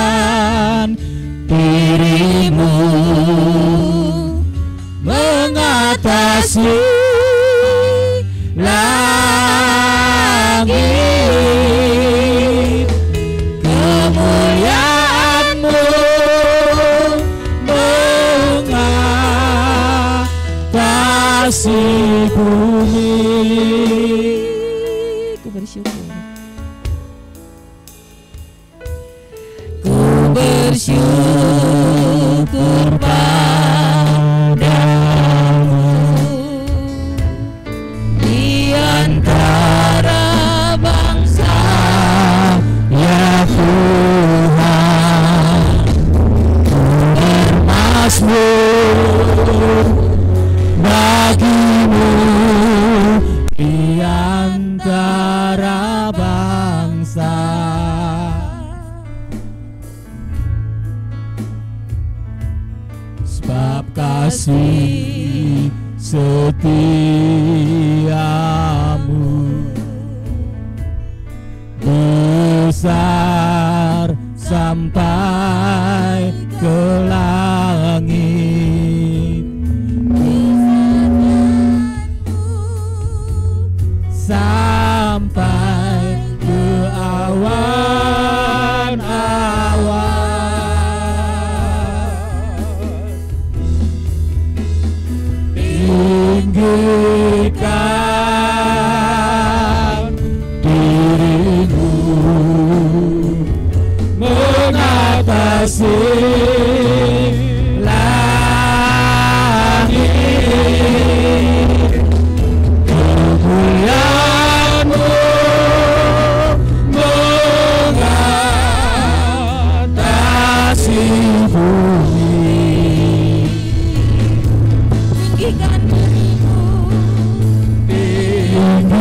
Tinggikan dirimu mengatasi langit, kemuliaan-Mu mengatasi bumi. Ku bersyukur. Ku bersyukur padamu di antara bangsa, ya Tuhan. Ku bermazmur bagimu di antara bangsa. Sebab kasih setiamu besar sampai ke langit, sampai ke awan-awan. Tinggikan dirimu mengatasi langit, kemuliaan-Mu mengatasi bumi. Tinggikan dirimu, tinggikan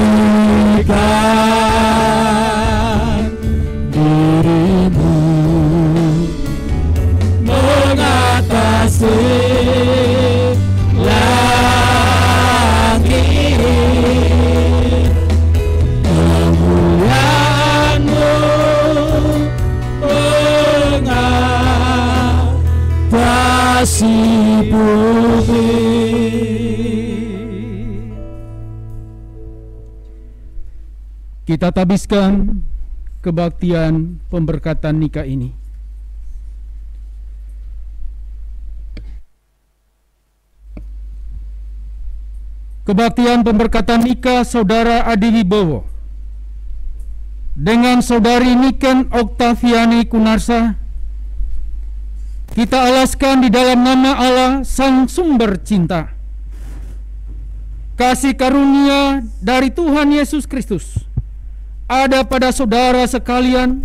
dirimu mengatasi langit, kemuliaan-Mu mengatasi bumi. Kita tabiskan kebaktian pemberkatan nikah ini. Kebaktian pemberkatan nikah Saudara Adi Wibowo dengan Saudari Niken Oktaviani Kunarsa kita alaskan di dalam nama Allah Sang Sumber Cinta. Kasih karunia dari Tuhan Yesus Kristus ada pada saudara sekalian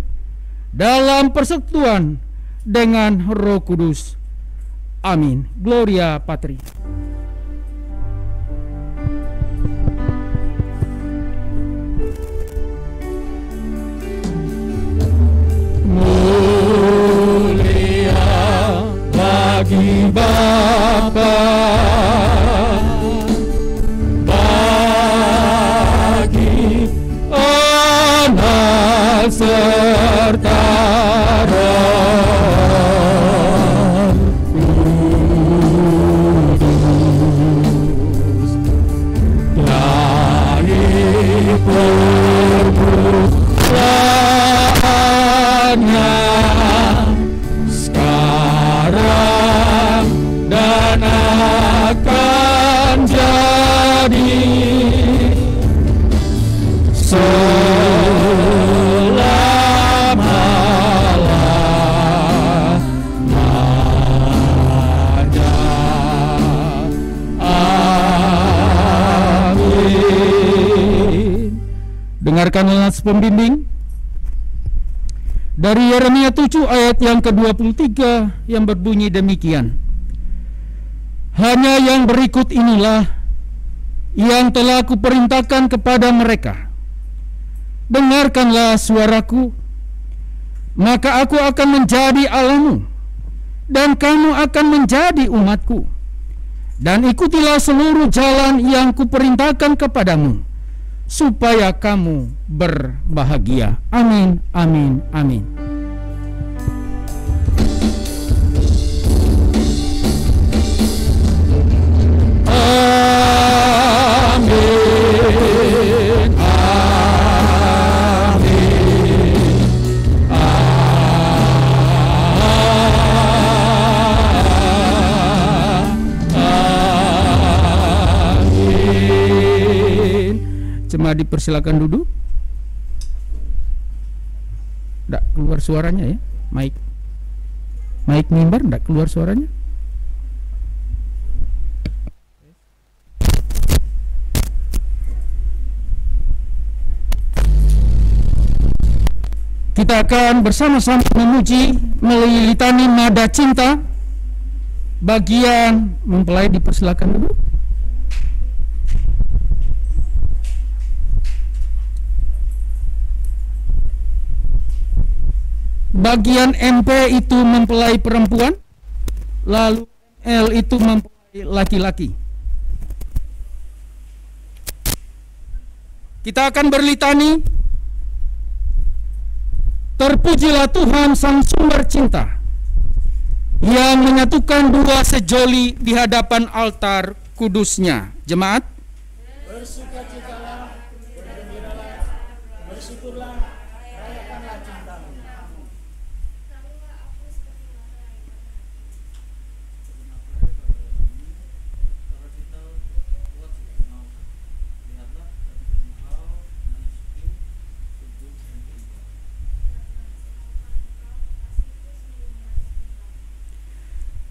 dalam persekutuan dengan Roh Kudus. Amin. Gloria Patri. Mulia bagi Bapa, bagi Anak serta Roh Kudus, dari permulaannya, sekarang dan akan jadi selama-lamanya. Amin. Dengarkanlah pembimbing dari Yeremia 7 ayat yang ke-23 yang berbunyi demikian. Hanya yang berikut inilah yang telah kuperintahkan kepada mereka. Dengarkanlah suaraku, maka aku akan menjadi Allahmu, dan kamu akan menjadi umatku. Dan ikutilah seluruh jalan yang kuperintahkan kepadamu, supaya kamu berbahagia. Amin, amin, amin. Jemaat dipersilakan duduk. Tidak keluar suaranya ya, mic mimbar tidak keluar suaranya. Kita akan bersama-sama memuji melalui litani nada cinta. Bagian mempelai dipersilakan duduk. Bagian MP itu mempelai perempuan, lalu L itu mempelai laki-laki. Kita akan berlitani. Terpujilah Tuhan Sang Sumber Cinta yang menyatukan dua sejoli di hadapan altar kudusnya. Jemaat, bersukacitalah, bergembiralah, bersyukurlah, rayakanlah cintamu.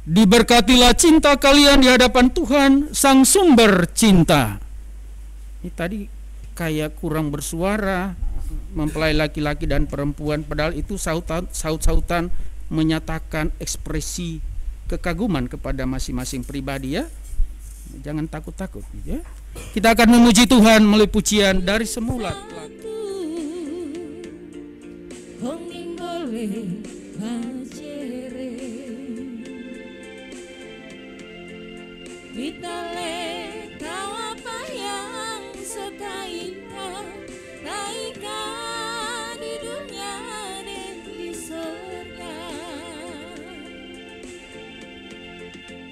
Diberkatilah cinta kalian di hadapan Tuhan Sang Sumber Cinta. Ini tadi kayak kurang bersuara, mempelai laki-laki dan perempuan, padahal itu saut-sautan menyatakan ekspresi kekaguman kepada masing-masing pribadi ya. Jangan takut-takut ya. Kita akan memuji Tuhan melalui pujian dari semula. Vitale kau apa yang sekainah laika di dunia dan di surga.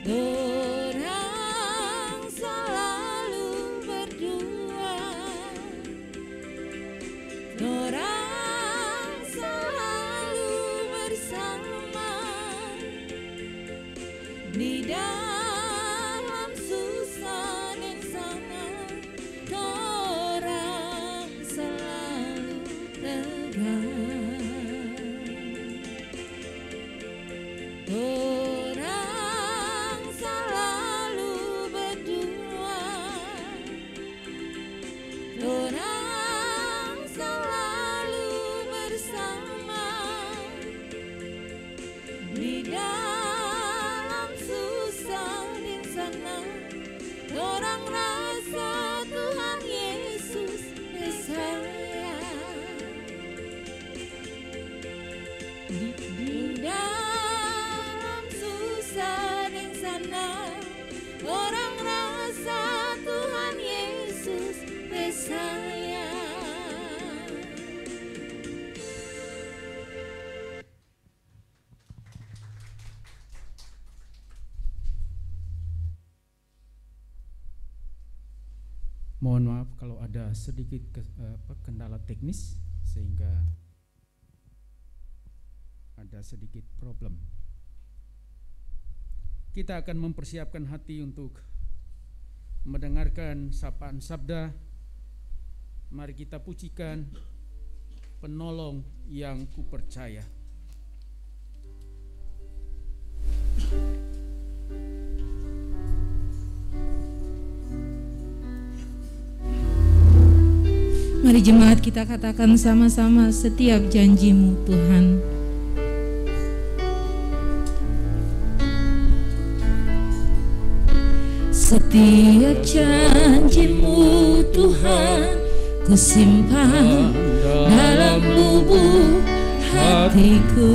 Dorang selalu berdua, dorang selalu bersama di dalam mohon maaf kalau ada sedikit kendala teknis sehingga ada sedikit problem. Kita akan mempersiapkan hati untuk mendengarkan sapaan sabda. Mari kita pujikan Penolong yang Kupercaya. Mari jemaat kita katakan sama-sama setiap janji-Mu Tuhan. Setiap janji-Mu Tuhan ku simpan dalam lubuk hatiku.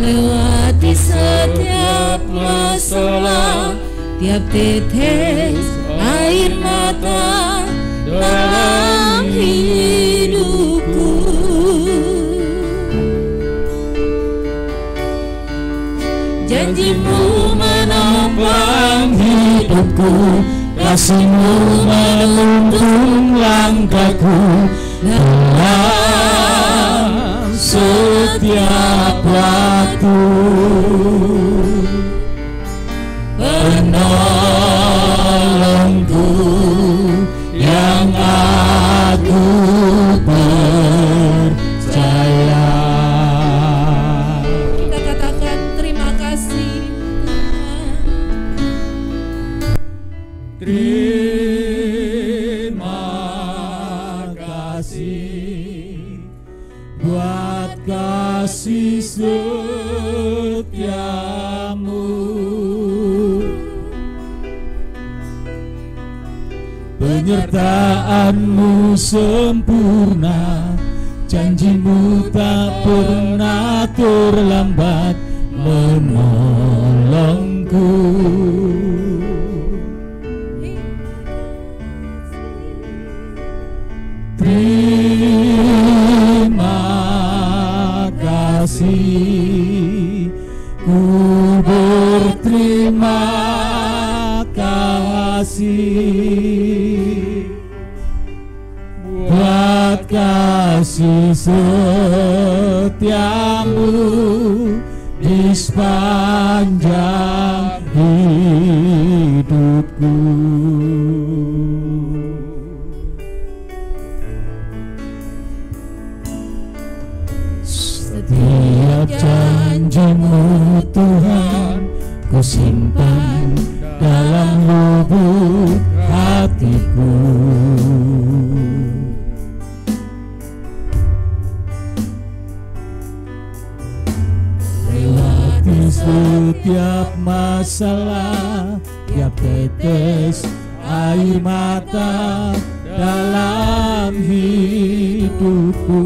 Lewati setiap tiap tetes air mata dalam hidupku. Janjimu menopang hidupku, kasihmu menuntun langkahku dalam setiap waktu. Penolongku yang aku percaya. Kita katakan terima kasih Tuhan. Terima kasih buat kasih setiamu, penyertaanmu sempurna, janjimu tak pernah terlambat menolongku. Terima kasih, ku berterima kasih buat kasih setiamu di sepanjang hidupku. Setiap janjimu Tuhan ku simpan dalam lubuk hatiku. Lewati setiap masalah, tiap tetes air mata dalam hidupku.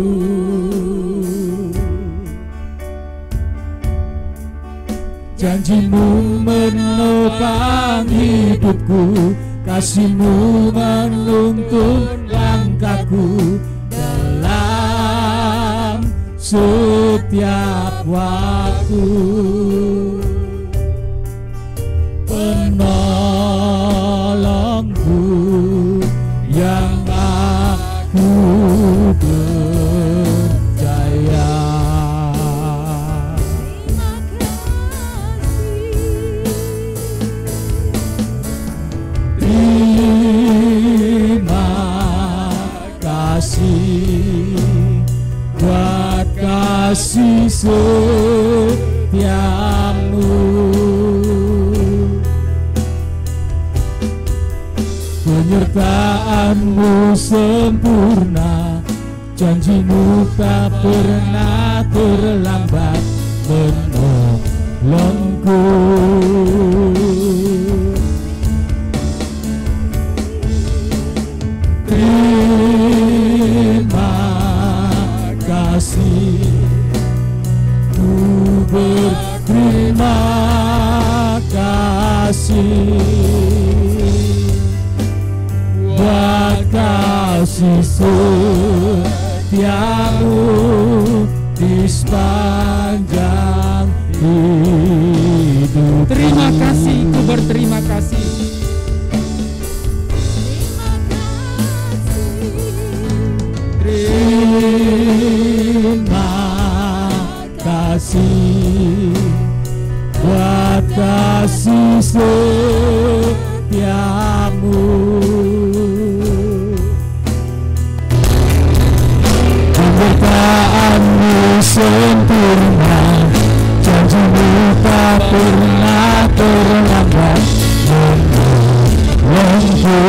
Janjimu menopang hidupku, kasihmu menuntun langkahku dalam setiap waktu. Penolongku yang aku percaya. Terima kasih buat kasih setiamu, penyertaanmu sempurna, janjimu tak pernah terlambat menolongku. Terima kasih, ku berterima kasih buat kasih setiamu di sepanjang hidup. Terima kasih, ku berterima kasih. Terima kasih buat kasih setiamu, penyertaanmu sempurna, janjimu tak pernah terlambat menolongku.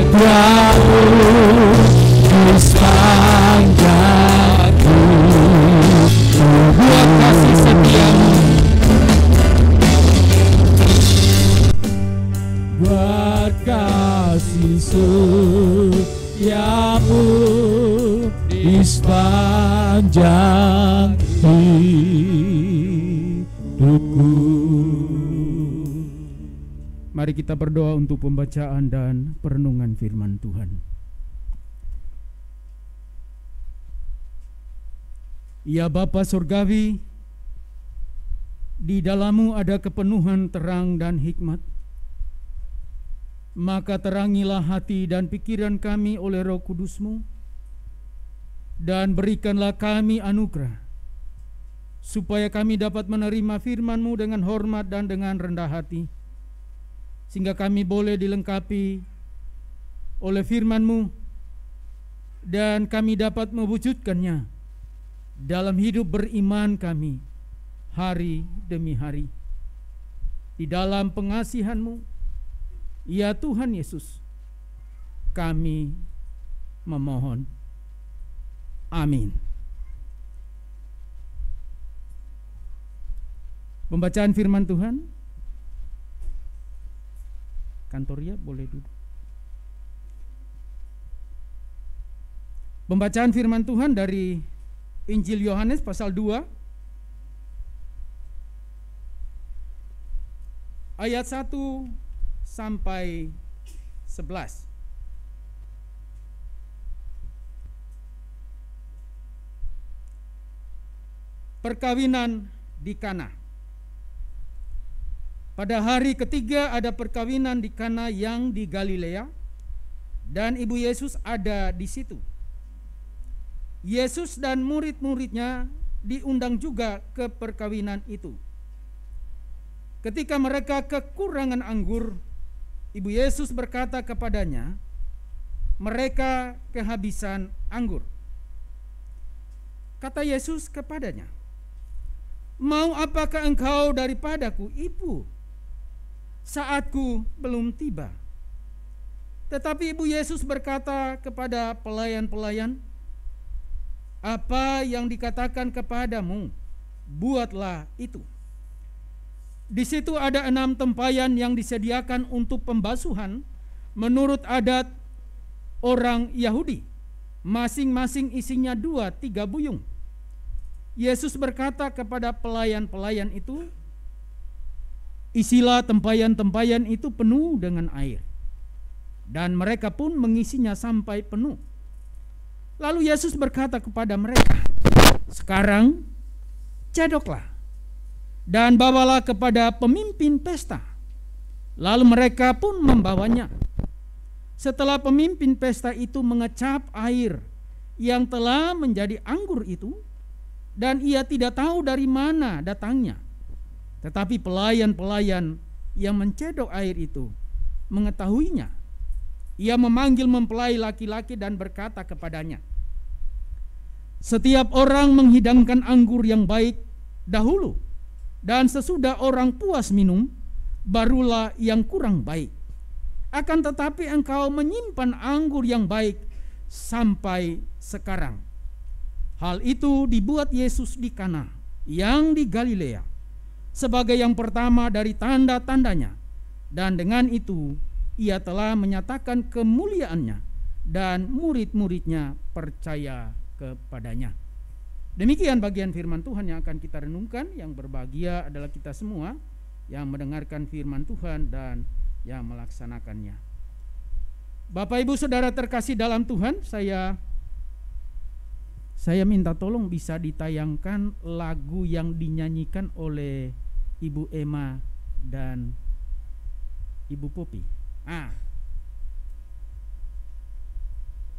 Setiamu di sepanjang sepanjang hidupku. Mari kita berdoa untuk pembacaan dan perenungan firman Tuhan. Ya Bapa Surgawi, di dalam-Mu ada kepenuhan terang dan hikmat. Maka terangilah hati dan pikiran kami oleh Roh Kudus-Mu, dan berikanlah kami anugerah, supaya kami dapat menerima firman-Mu dengan hormat dan dengan rendah hati, sehingga kami boleh dilengkapi oleh firman-Mu, dan kami dapat mewujudkannya dalam hidup beriman kami hari demi hari. Di dalam pengasihan-Mu, ya Tuhan Yesus, kami memohon. Amin. Pembacaan firman Tuhan. Kantoria boleh duduk. Pembacaan firman Tuhan dari Injil Yohanes pasal 2 ayat 1 sampai 11. Perkawinan di Kana. Pada hari ketiga ada perkawinan di Kana yang di Galilea, dan ibu Yesus ada di situ. Yesus dan murid-muridnya diundang juga ke perkawinan itu. Ketika mereka kekurangan anggur, ibu Yesus berkata kepadanya, mereka kehabisan anggur. Kata Yesus kepadanya, mau apakah engkau daripadaku, Ibu? Saatku belum tiba. Tetapi ibu Yesus berkata kepada pelayan-pelayan, apa yang dikatakan kepadamu, buatlah itu. Di situ ada 6 tempayan yang disediakan untuk pembasuhan menurut adat orang Yahudi. Masing-masing isinya 2-3 buyung. Yesus berkata kepada pelayan-pelayan itu, isilah tempayan-tempayan itu penuh dengan air. Dan mereka pun mengisinya sampai penuh. Lalu Yesus berkata kepada mereka, sekarang cedoklah dan bawalah kepada pemimpin pesta. Lalu mereka pun membawanya. Setelah pemimpin pesta itu mengecap air yang telah menjadi anggur itu, dan ia tidak tahu dari mana datangnya, tetapi pelayan-pelayan yang mencedok air itu mengetahuinya. Ia memanggil mempelai laki-laki dan berkata kepadanya, setiap orang menghidangkan anggur yang baik dahulu, dan sesudah orang puas minum, barulah yang kurang baik. Akan tetapi engkau menyimpan anggur yang baik sampai sekarang. Hal itu dibuat Yesus di Kana yang di Galilea sebagai yang pertama dari tanda-tandanya, dan dengan itu ia telah menyatakan kemuliaannya, dan murid-muridnya percaya kepadanya. Demikian bagian firman Tuhan yang akan kita renungkan. Yang berbahagia adalah kita semua yang mendengarkan firman Tuhan dan yang melaksanakannya. Bapak Ibu Saudara terkasih dalam Tuhan, saya minta tolong bisa ditayangkan lagu yang dinyanyikan oleh Ibu Emma dan Ibu Popi.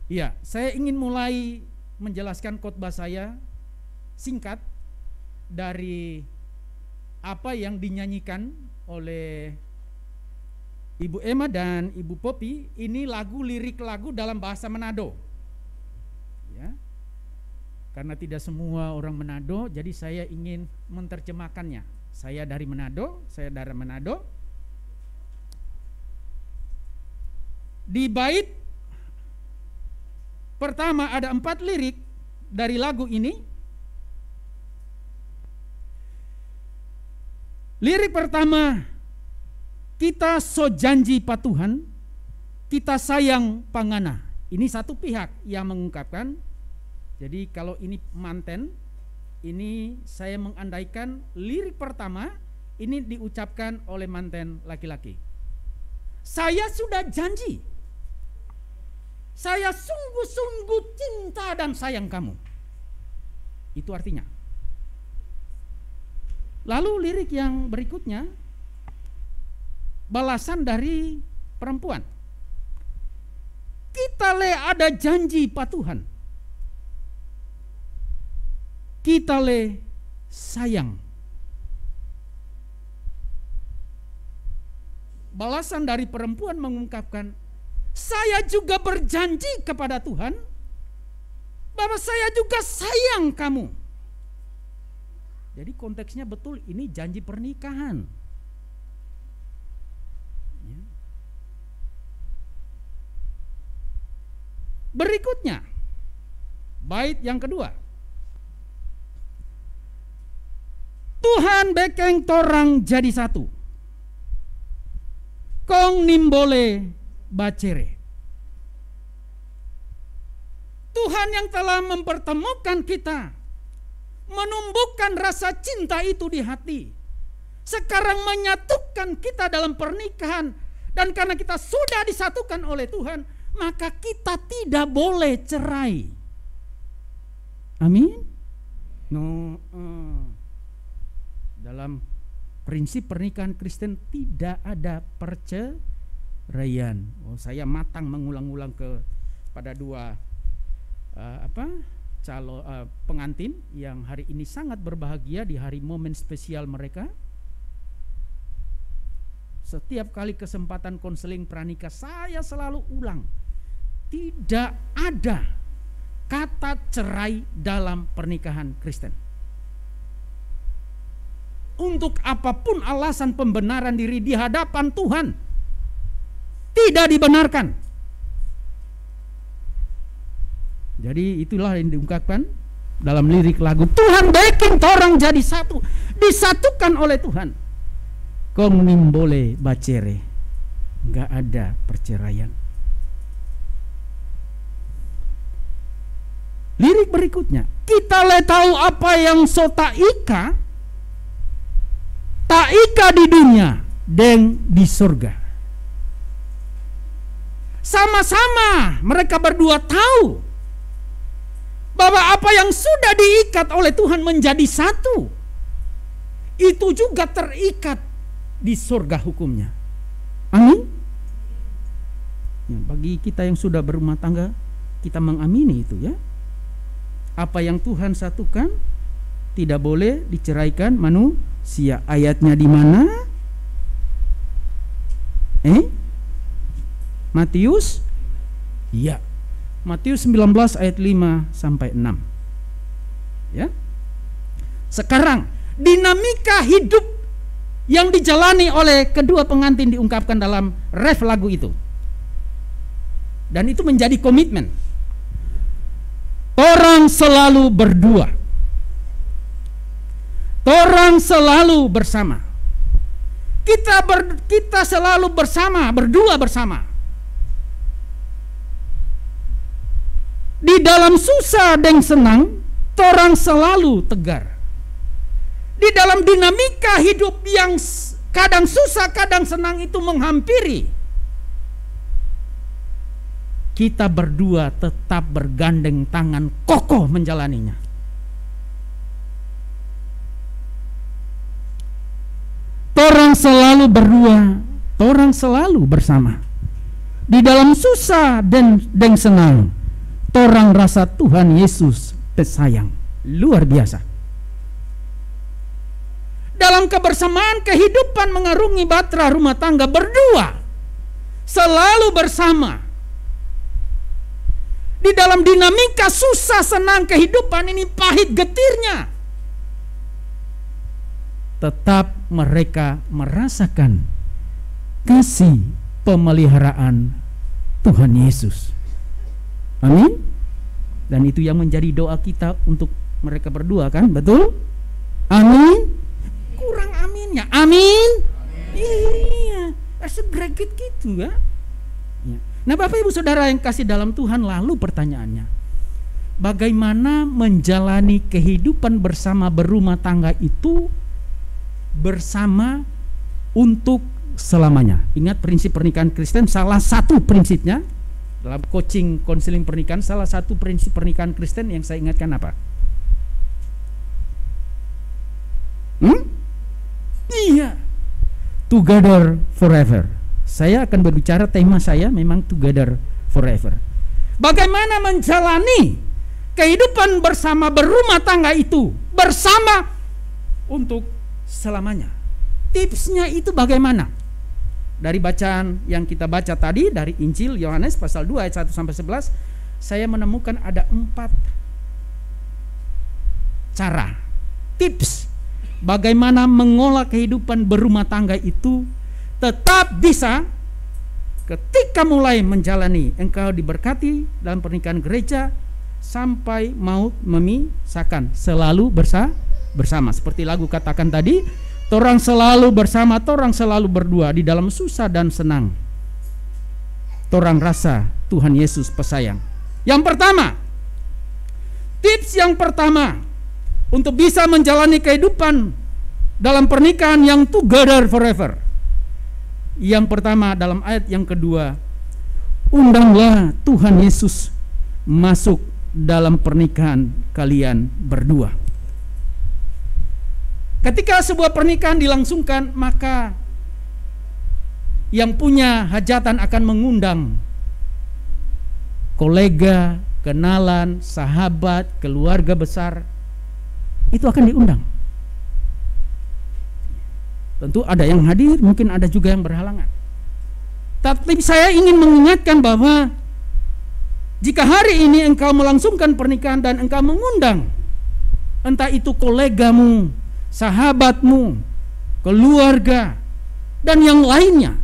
Iya, saya ingin mulai menjelaskan khotbah saya singkat dari apa yang dinyanyikan oleh Ibu Emma dan Ibu Popi. Ini lirik lagu dalam bahasa Manado. Ya. Karena tidak semua orang Manado, jadi saya ingin menerjemahkannya. Saya dari Manado. Di bait pertama ada 4 lirik dari lagu ini. Lirik pertama, kita so janji patuhan, kita sayang pangana. Ini satu pihak yang mengungkapkan. Jadi kalau ini manten, ini saya mengandaikan lirik pertama ini diucapkan oleh manten laki-laki. Saya sudah janji, saya sungguh-sungguh cinta dan sayang kamu. Itu artinya. Lalu lirik yang berikutnya, balasan dari perempuan. Kita le ada janji patuhan. Kita le sayang. Balasan dari perempuan mengungkapkan, saya juga berjanji kepada Tuhan bahwa saya juga sayang kamu. Jadi konteksnya betul, ini janji pernikahan. Ya. Berikutnya, bait yang kedua. Tuhan bekeng torang jadi satu. Kong nimbole bacere. Tuhan yang telah mempertemukan kita, menumbuhkan rasa cinta itu di hati, sekarang menyatukan kita dalam pernikahan. Dan karena kita sudah disatukan oleh Tuhan, maka kita tidak boleh cerai. Amin. Dalam prinsip pernikahan Kristen tidak ada perceraian. Saya matang mengulang-ulang pada dua pengantin yang hari ini sangat berbahagia di hari momen spesial mereka. Setiap kali kesempatan konseling pranikah saya selalu ulang, tidak ada kata cerai dalam pernikahan Kristen. Untuk apapun alasan pembenaran diri di hadapan Tuhan, tidak dibenarkan. Jadi itulah yang diungkapkan dalam lirik lagu. Tuhan bikin orang jadi satu, disatukan oleh Tuhan. Kong nimbole bacere, nggak ada perceraian. Lirik berikutnya, kita le tahu apa yang sota ika, tak ika di dunia, deng di surga. Sama-sama mereka berdua tahu bahwa apa yang sudah diikat oleh Tuhan menjadi satu, itu juga terikat di surga hukumnya. Amin. Ya, bagi kita yang sudah berumah tangga, kita mengamini itu ya. Apa yang Tuhan satukan tidak boleh diceraikan manusia. Ayatnya di mana? Matius? Iya. Matius 19 ayat 5 sampai 6. Ya. Sekarang dinamika hidup yang dijalani oleh kedua pengantin diungkapkan dalam ref lagu itu. Dan itu menjadi komitmen. Orang selalu berdua. Orang selalu bersama. Kita selalu bersama, berdua bersama. Di dalam susah dan senang, orang selalu tegar. Di dalam dinamika hidup yang kadang susah, kadang senang itu menghampiri, kita berdua tetap bergandeng tangan kokoh menjalaninya. Orang selalu berdua, orang selalu bersama. Di dalam susah dan senang, orang rasa Tuhan Yesus tersayang. Luar biasa. Dalam kebersamaan kehidupan mengarungi bahtera rumah tangga berdua, selalu bersama. Di dalam dinamika susah senang kehidupan ini pahit getirnya, tetap mereka merasakan kasih pemeliharaan Tuhan Yesus. Amin. Dan itu yang menjadi doa kita untuk mereka berdua, kan? Betul? Amin. Kurang aminnya. Amin. Iya, segregit gitu ya. Nah Bapak Ibu Saudara yang kasih dalam Tuhan, lalu pertanyaannya, bagaimana menjalani kehidupan bersama berumah tangga itu bersama untuk selamanya. Ingat prinsip pernikahan Kristen, salah satu prinsipnya dalam coaching konseling pernikahan, salah satu prinsip pernikahan Kristen yang saya ingatkan apa? Iya, together forever. Saya akan berbicara, tema saya memang together forever. Bagaimana menjalani kehidupan bersama berumah tangga itu bersama untuk selamanya. Tipsnya itu bagaimana? Dari bacaan yang kita baca tadi dari Injil Yohanes pasal 2 ayat 1 sampai 11, saya menemukan ada 4 cara, tips bagaimana mengolah kehidupan berumah tangga itu tetap bisa ketika mulai menjalani. Engkau diberkati dalam pernikahan gereja sampai maut memisahkan, selalu bersama. Seperti lagu katakan tadi, torang selalu bersama, torang selalu berdua di dalam susah dan senang. Torang rasa Tuhan Yesus pesayang. Yang pertama, tips yang pertama untuk bisa menjalani kehidupan dalam pernikahan yang together forever. Yang pertama dalam ayat yang kedua, undanglah Tuhan Yesus masuk dalam pernikahan kalian berdua. Ketika sebuah pernikahan dilangsungkan, maka yang punya hajatan akan mengundang kolega, kenalan, sahabat, keluarga besar. Itu akan diundang. Tentu ada yang hadir, mungkin ada juga yang berhalangan. Tapi saya ingin mengingatkan bahwa jika hari ini engkau melangsungkan pernikahan dan engkau mengundang entah itu kolegamu, sahabatmu, keluarga, dan yang lainnya,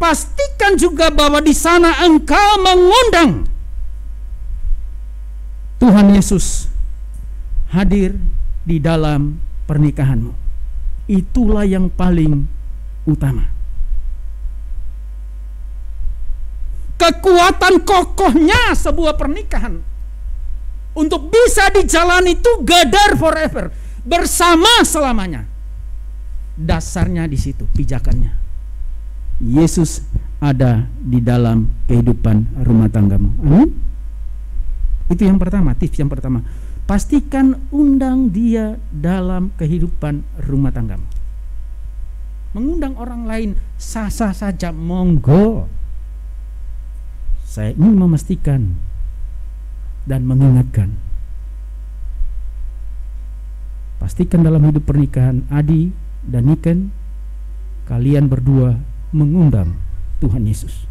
pastikan juga bahwa di sana engkau mengundang Tuhan Yesus hadir di dalam pernikahanmu. Itulah yang paling utama. Kekuatan kokohnya sebuah pernikahan untuk bisa dijalani together forever, bersama selamanya, dasarnya di situ, pijakannya. Yesus ada di dalam kehidupan rumah tanggamu. Amin. Itu yang pertama, tips yang pertama. Pastikan undang dia dalam kehidupan rumah tanggamu. Mengundang orang lain sah-sah saja, monggo. Saya ingin memastikan dan mengingatkan, pastikan dalam hidup pernikahan Adi dan Niken, kalian berdua mengundang Tuhan Yesus.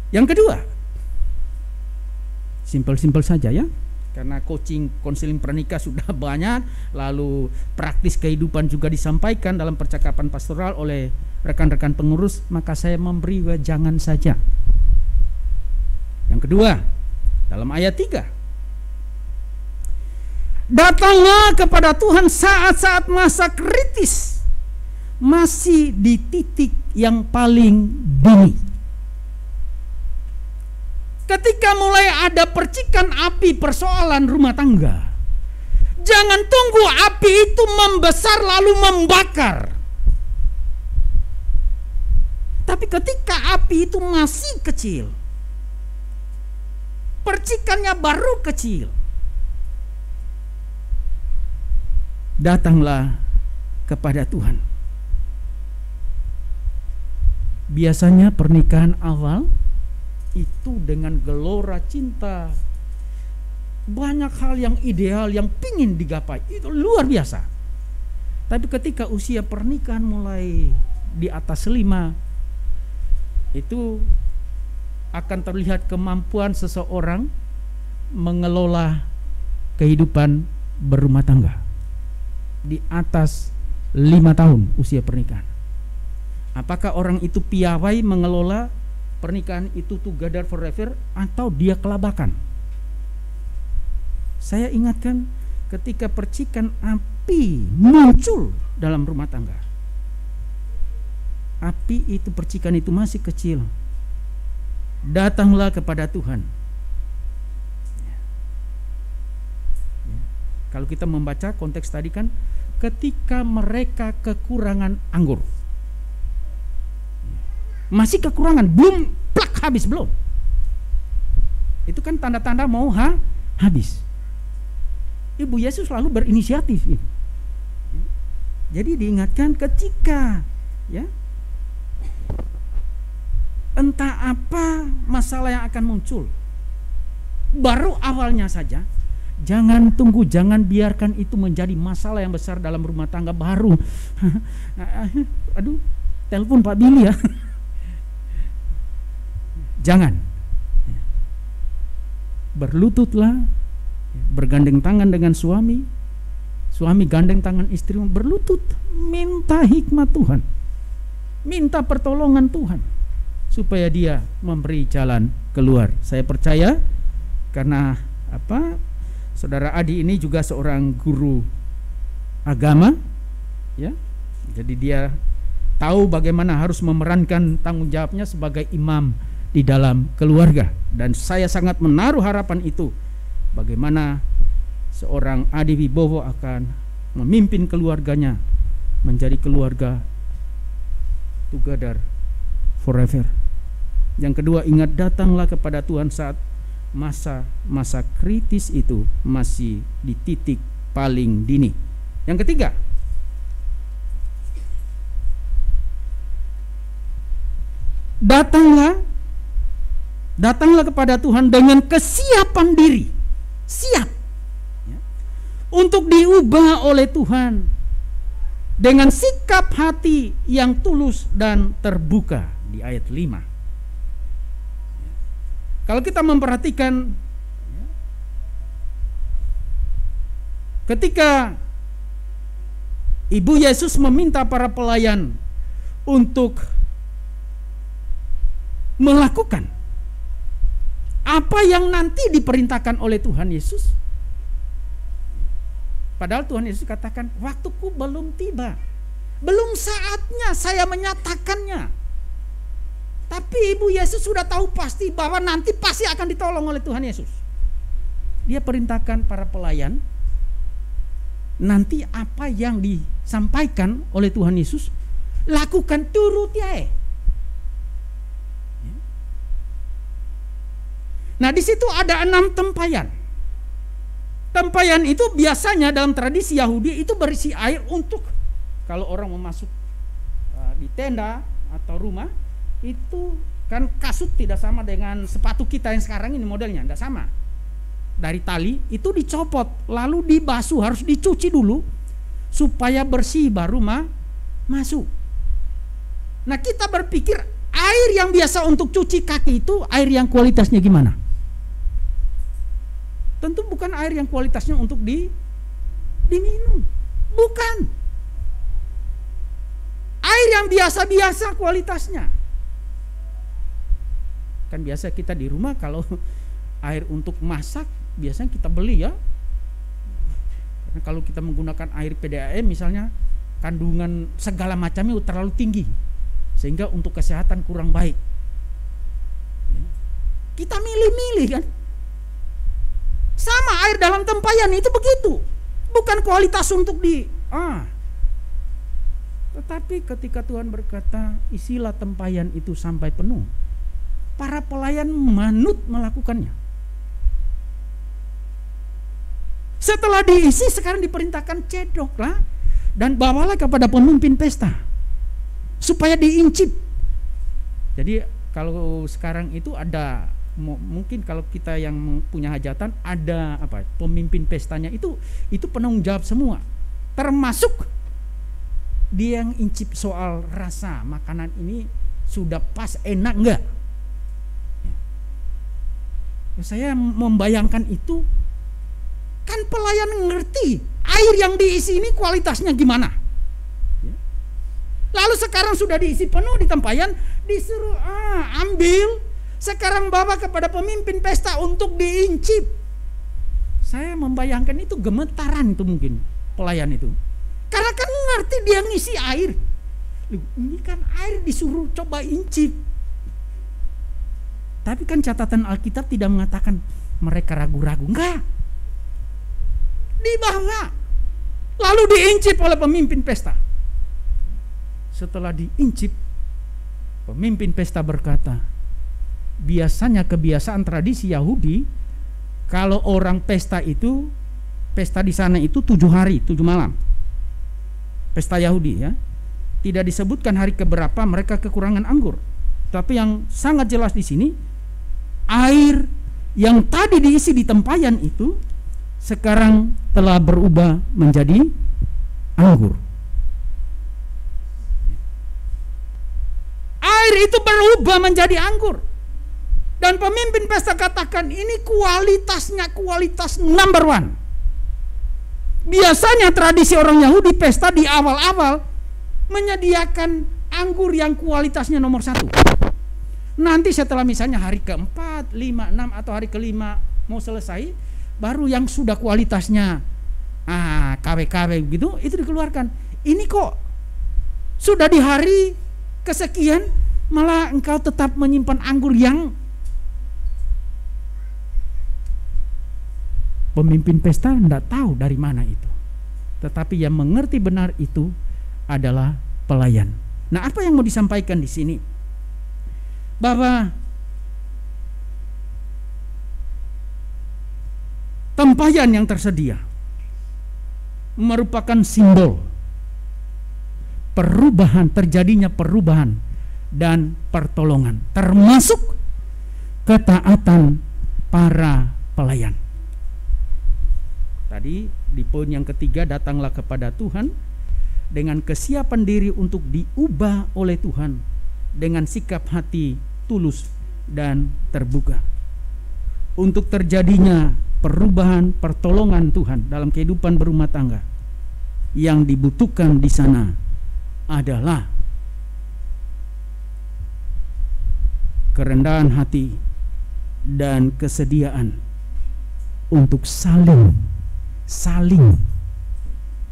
Yang kedua, simpel-simpel saja ya, karena coaching konseling pernikah sudah banyak, lalu praktis kehidupan juga disampaikan dalam percakapan pastoral oleh rekan-rekan pengurus, maka saya memberi wejangan saja. Yang kedua, dalam ayat 3, datanglah kepada Tuhan saat-saat masa kritis, masih di titik yang paling dini. Ketika mulai ada percikan api persoalan rumah tangga, jangan tunggu api itu membesar lalu membakar. Tapi ketika api itu masih kecil, percikannya baru kecil, datanglah kepada Tuhan. Biasanya pernikahan awal itu dengan gelora cinta, banyak hal yang ideal yang pingin digapai, itu luar biasa. Tapi ketika usia pernikahan mulai di atas 5, itu akan terlihat kemampuan seseorang mengelola kehidupan berumah tangga di atas 5 tahun usia pernikahan. Apakah orang itu piawai mengelola pernikahan itu together forever atau dia kelabakan? Saya ingatkan, ketika percikan api muncul dalam rumah tangga, api itu, percikan itu masih kecil, Datanglah kepada Tuhan. Kalau kita membaca konteks tadi kan, ketika mereka kekurangan anggur. Masih kekurangan, belum plak habis, belum. Itu kan tanda-tanda mau habis. Ibu Yesus selalu berinisiatif. Jadi diingatkan ketika entah apa masalah yang akan muncul, baru awalnya saja, jangan tunggu, jangan biarkan itu menjadi masalah yang besar dalam rumah tangga baru. Aduh, telepon Pak Billy ya. Jangan. Berlututlah, bergandeng tangan dengan suami, suami gandeng tangan istri, berlutut, minta hikmat Tuhan, minta pertolongan Tuhan, supaya dia memberi jalan keluar. Saya percaya, karena Saudara Adi ini juga seorang guru agama, ya. Jadi dia tahu bagaimana harus memerankan tanggung jawabnya sebagai imam di dalam keluarga, dan saya sangat menaruh harapan itu, bagaimana seorang Adi Wibowo akan memimpin keluarganya menjadi keluarga together forever. Yang kedua, ingat, datanglah kepada Tuhan saat masa kritis itu masih di titik paling dini. Yang ketiga, datanglah kepada Tuhan dengan kesiapan diri, siap untuk diubah oleh Tuhan dengan sikap hati yang tulus dan terbuka, di ayat 5. Kalau kita memperhatikan, ketika Ibu Yesus meminta para pelayan untuk melakukan apa yang nanti diperintahkan oleh Tuhan Yesus, padahal Tuhan Yesus katakan, waktuku belum tiba, belum saatnya saya menyatakannya. Tapi Ibu Yesus sudah tahu pasti bahwa nanti pasti akan ditolong oleh Tuhan Yesus. Dia perintahkan para pelayan, nanti apa yang disampaikan oleh Tuhan Yesus, lakukan, turuti aja. Nah, di situ ada 6 tempayan. Tempayan itu biasanya dalam tradisi Yahudi itu berisi air untuk kalau orang mau masuk di tenda atau rumah, itu kan kasut tidak sama dengan sepatu kita yang sekarang ini modelnya, tidak sama. Dari tali itu dicopot, lalu dibasuh, harus dicuci dulu supaya bersih baru masuk. Nah, kita berpikir air yang biasa untuk cuci kaki itu air yang kualitasnya gimana? Tentu bukan air yang kualitasnya untuk diminum. Bukan. Air yang biasa-biasa kualitasnya. Kan biasa kita di rumah kalau air untuk masak biasanya kita beli ya. Karena kalau kita menggunakan air PDAM misalnya, kandungan segala macamnya terlalu tinggi, sehingga untuk kesehatan kurang baik. Kita milih-milih kan. Sama air dalam tempayan itu begitu, bukan kualitas untuk tetapi ketika Tuhan berkata, isilah tempayan itu sampai penuh, para pelayan manut melakukannya. Setelah diisi, sekarang diperintahkan cedoklah dan bawalah kepada pemimpin pesta supaya diincip. Jadi kalau sekarang itu ada, mungkin kalau kita yang punya hajatan, ada pemimpin pestanya itu penanggung jawab semua, termasuk dia yang incip soal rasa makanan ini sudah pas, enak enggak. Saya membayangkan itu, kan pelayan ngerti air yang diisi ini kualitasnya gimana. Lalu sekarang sudah diisi penuh di tempayan, disuruh ambil, sekarang bawa kepada pemimpin pesta untuk diincip. Saya membayangkan itu gemetaran itu mungkin pelayan itu, karena kan ngerti dia ngisi air. Ini kan air disuruh coba incip. Tapi kan catatan Alkitab tidak mengatakan mereka ragu-ragu. Enggak. Dibawa. Lalu diincip oleh pemimpin pesta. Setelah diincip, pemimpin pesta berkata, biasanya kebiasaan tradisi Yahudi, kalau orang pesta itu, pesta di sana itu 7 hari, 7 malam. Pesta Yahudi ya. Tidak disebutkan hari keberapa mereka kekurangan anggur. Tapi yang sangat jelas di sini, air yang tadi diisi di tempayan itu sekarang telah berubah menjadi anggur. Air itu berubah menjadi anggur. Dan pemimpin pesta katakan ini kualitasnya kualitas number 1. Biasanya tradisi orang Yahudi pesta di awal-awal menyediakan anggur yang kualitasnya nomor 1. Nanti setelah misalnya hari ke-4, 5, 6 atau hari ke-5 mau selesai, baru yang sudah kualitasnya KW-KW gitu itu dikeluarkan. Ini kok sudah di hari kesekian malah engkau tetap menyimpan anggur yang pemimpin pesta tidak tahu dari mana itu. Tetapi yang mengerti benar itu adalah pelayan. Nah, apa yang mau disampaikan di sini? Bahwa tempayan yang tersedia merupakan simbol terjadinya perubahan dan pertolongan, termasuk ketaatan para pelayan. Tadi di poin yang ketiga, datanglah kepada Tuhan dengan kesiapan diri untuk diubah oleh Tuhan dengan sikap hati tulus dan terbuka. Untuk terjadinya perubahan pertolongan Tuhan dalam kehidupan berumah tangga, yang dibutuhkan di sana adalah kerendahan hati dan kesediaan untuk saling.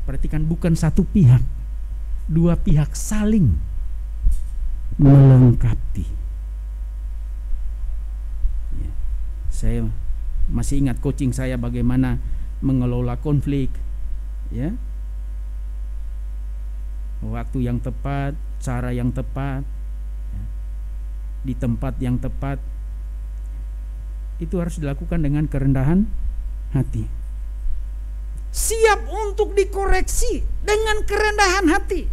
Perhatikan, bukan satu pihak, dua pihak saling melengkapi. Ya, saya masih ingat coaching saya bagaimana mengelola konflik, ya, waktu yang tepat, cara yang tepat, ya, di tempat yang tepat. Itu harus dilakukan dengan kerendahan hati, siap untuk dikoreksi dengan kerendahan hati.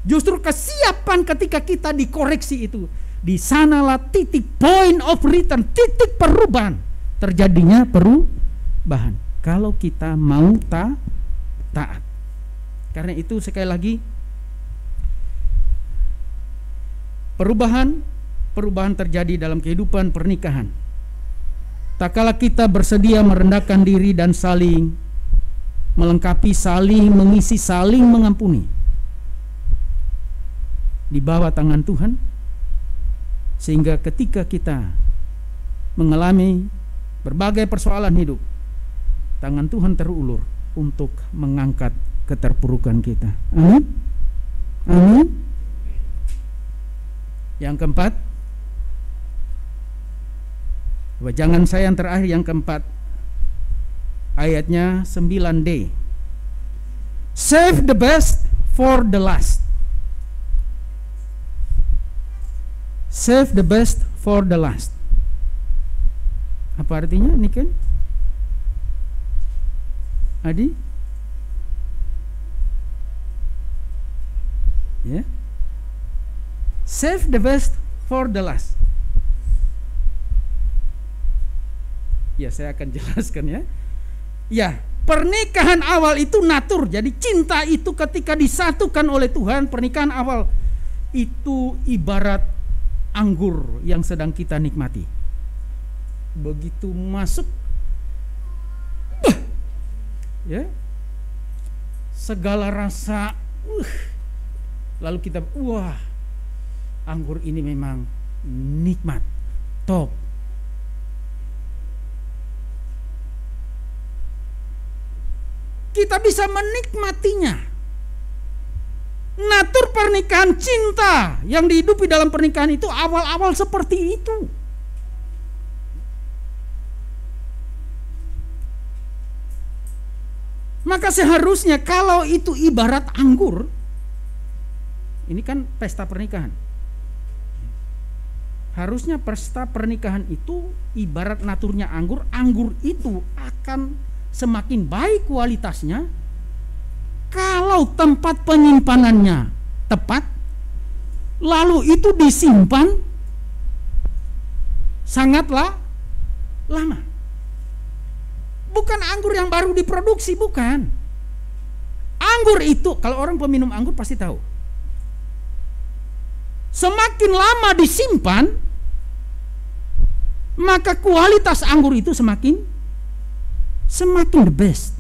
Justru kesiapan ketika kita dikoreksi itu, di sanalah titik point of return, titik perubahan, terjadinya perubahan. Kalau kita mau taat. Karena itu sekali lagi, perubahan terjadi dalam kehidupan pernikahan. Tak kala kita bersedia merendahkan diri dan saling melengkapi, saling mengisi, saling mengampuni di bawah tangan Tuhan, sehingga ketika kita mengalami berbagai persoalan hidup, tangan Tuhan terulur untuk mengangkat keterpurukan kita. Amin. Amin. Yang keempat, jangan saya yang terakhir, yang keempat, ayatnya 9D. Save the best for the last. Save the best for the last. Apa artinya ini kan? Adi? Ya. Save the best for the last. Ya, saya akan jelaskan ya. Ya, pernikahan awal itu natur. Jadi cinta itu ketika disatukan oleh Tuhan, pernikahan awal itu ibarat anggur yang sedang kita nikmati. Begitu masuk, ya, segala rasa, lalu kita, wah, anggur ini memang nikmat, top. Kita bisa menikmatinya. Natur pernikahan, cinta yang dihidupi dalam pernikahan itu awal-awal seperti itu. Maka seharusnya kalau itu ibarat anggur, ini kan pesta pernikahan. Harusnya pesta pernikahan itu ibarat naturnya anggur. Anggur itu akan semakin baik kualitasnya kalau tempat penyimpanannya tepat, lalu itu disimpan sangatlah lama. Bukan anggur yang baru diproduksi, bukan. Anggur itu, kalau orang peminum anggur pasti tahu, semakin lama disimpan, maka kualitas anggur itu semakin the best,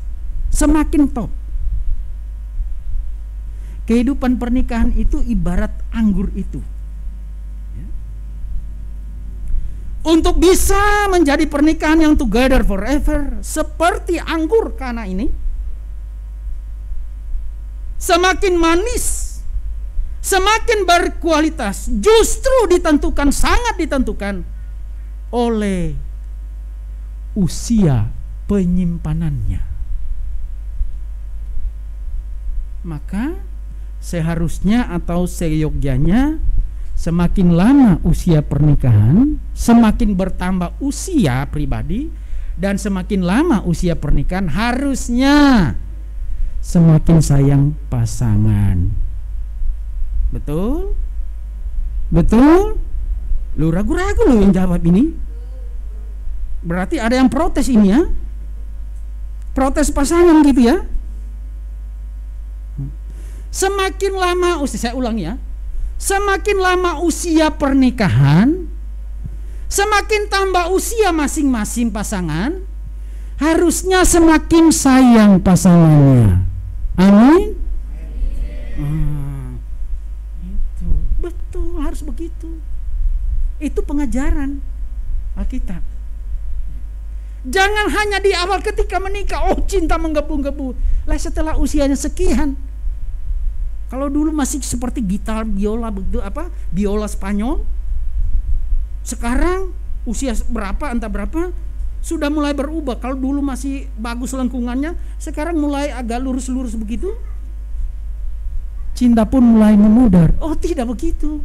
semakin top. Kehidupan pernikahan itu ibarat anggur itu. Untuk bisa menjadi pernikahan yang together forever seperti anggur kana ini, semakin manis, semakin berkualitas, justru ditentukan, sangat ditentukan oleh usia penyimpanannya. Maka seharusnya atau seyogyanya, semakin lama usia pernikahan, semakin bertambah usia pribadi, dan semakin lama usia pernikahan, harusnya semakin sayang pasangan. Betul? Betul? Lu ragu-ragu lu yang jawab ini. Berarti ada yang protes ini ya. Protes pasangan gitu ya. Semakin lama usia, saya ulang ya, semakin lama usia pernikahan, semakin tambah usia masing-masing pasangan, harusnya semakin sayang pasangannya. Amin. Itu betul, harus begitu. Itu pengajaran Alkitab. Jangan hanya di awal ketika menikah, oh cinta menggebu-gebu. Lah setelah usianya sekian, kalau dulu masih seperti gitar, biola, biola Spanyol, sekarang usia berapa, entah berapa, sudah mulai berubah. Kalau dulu masih bagus lengkungannya, sekarang mulai agak lurus-lurus begitu. Cinta pun mulai memudar. Oh tidak begitu.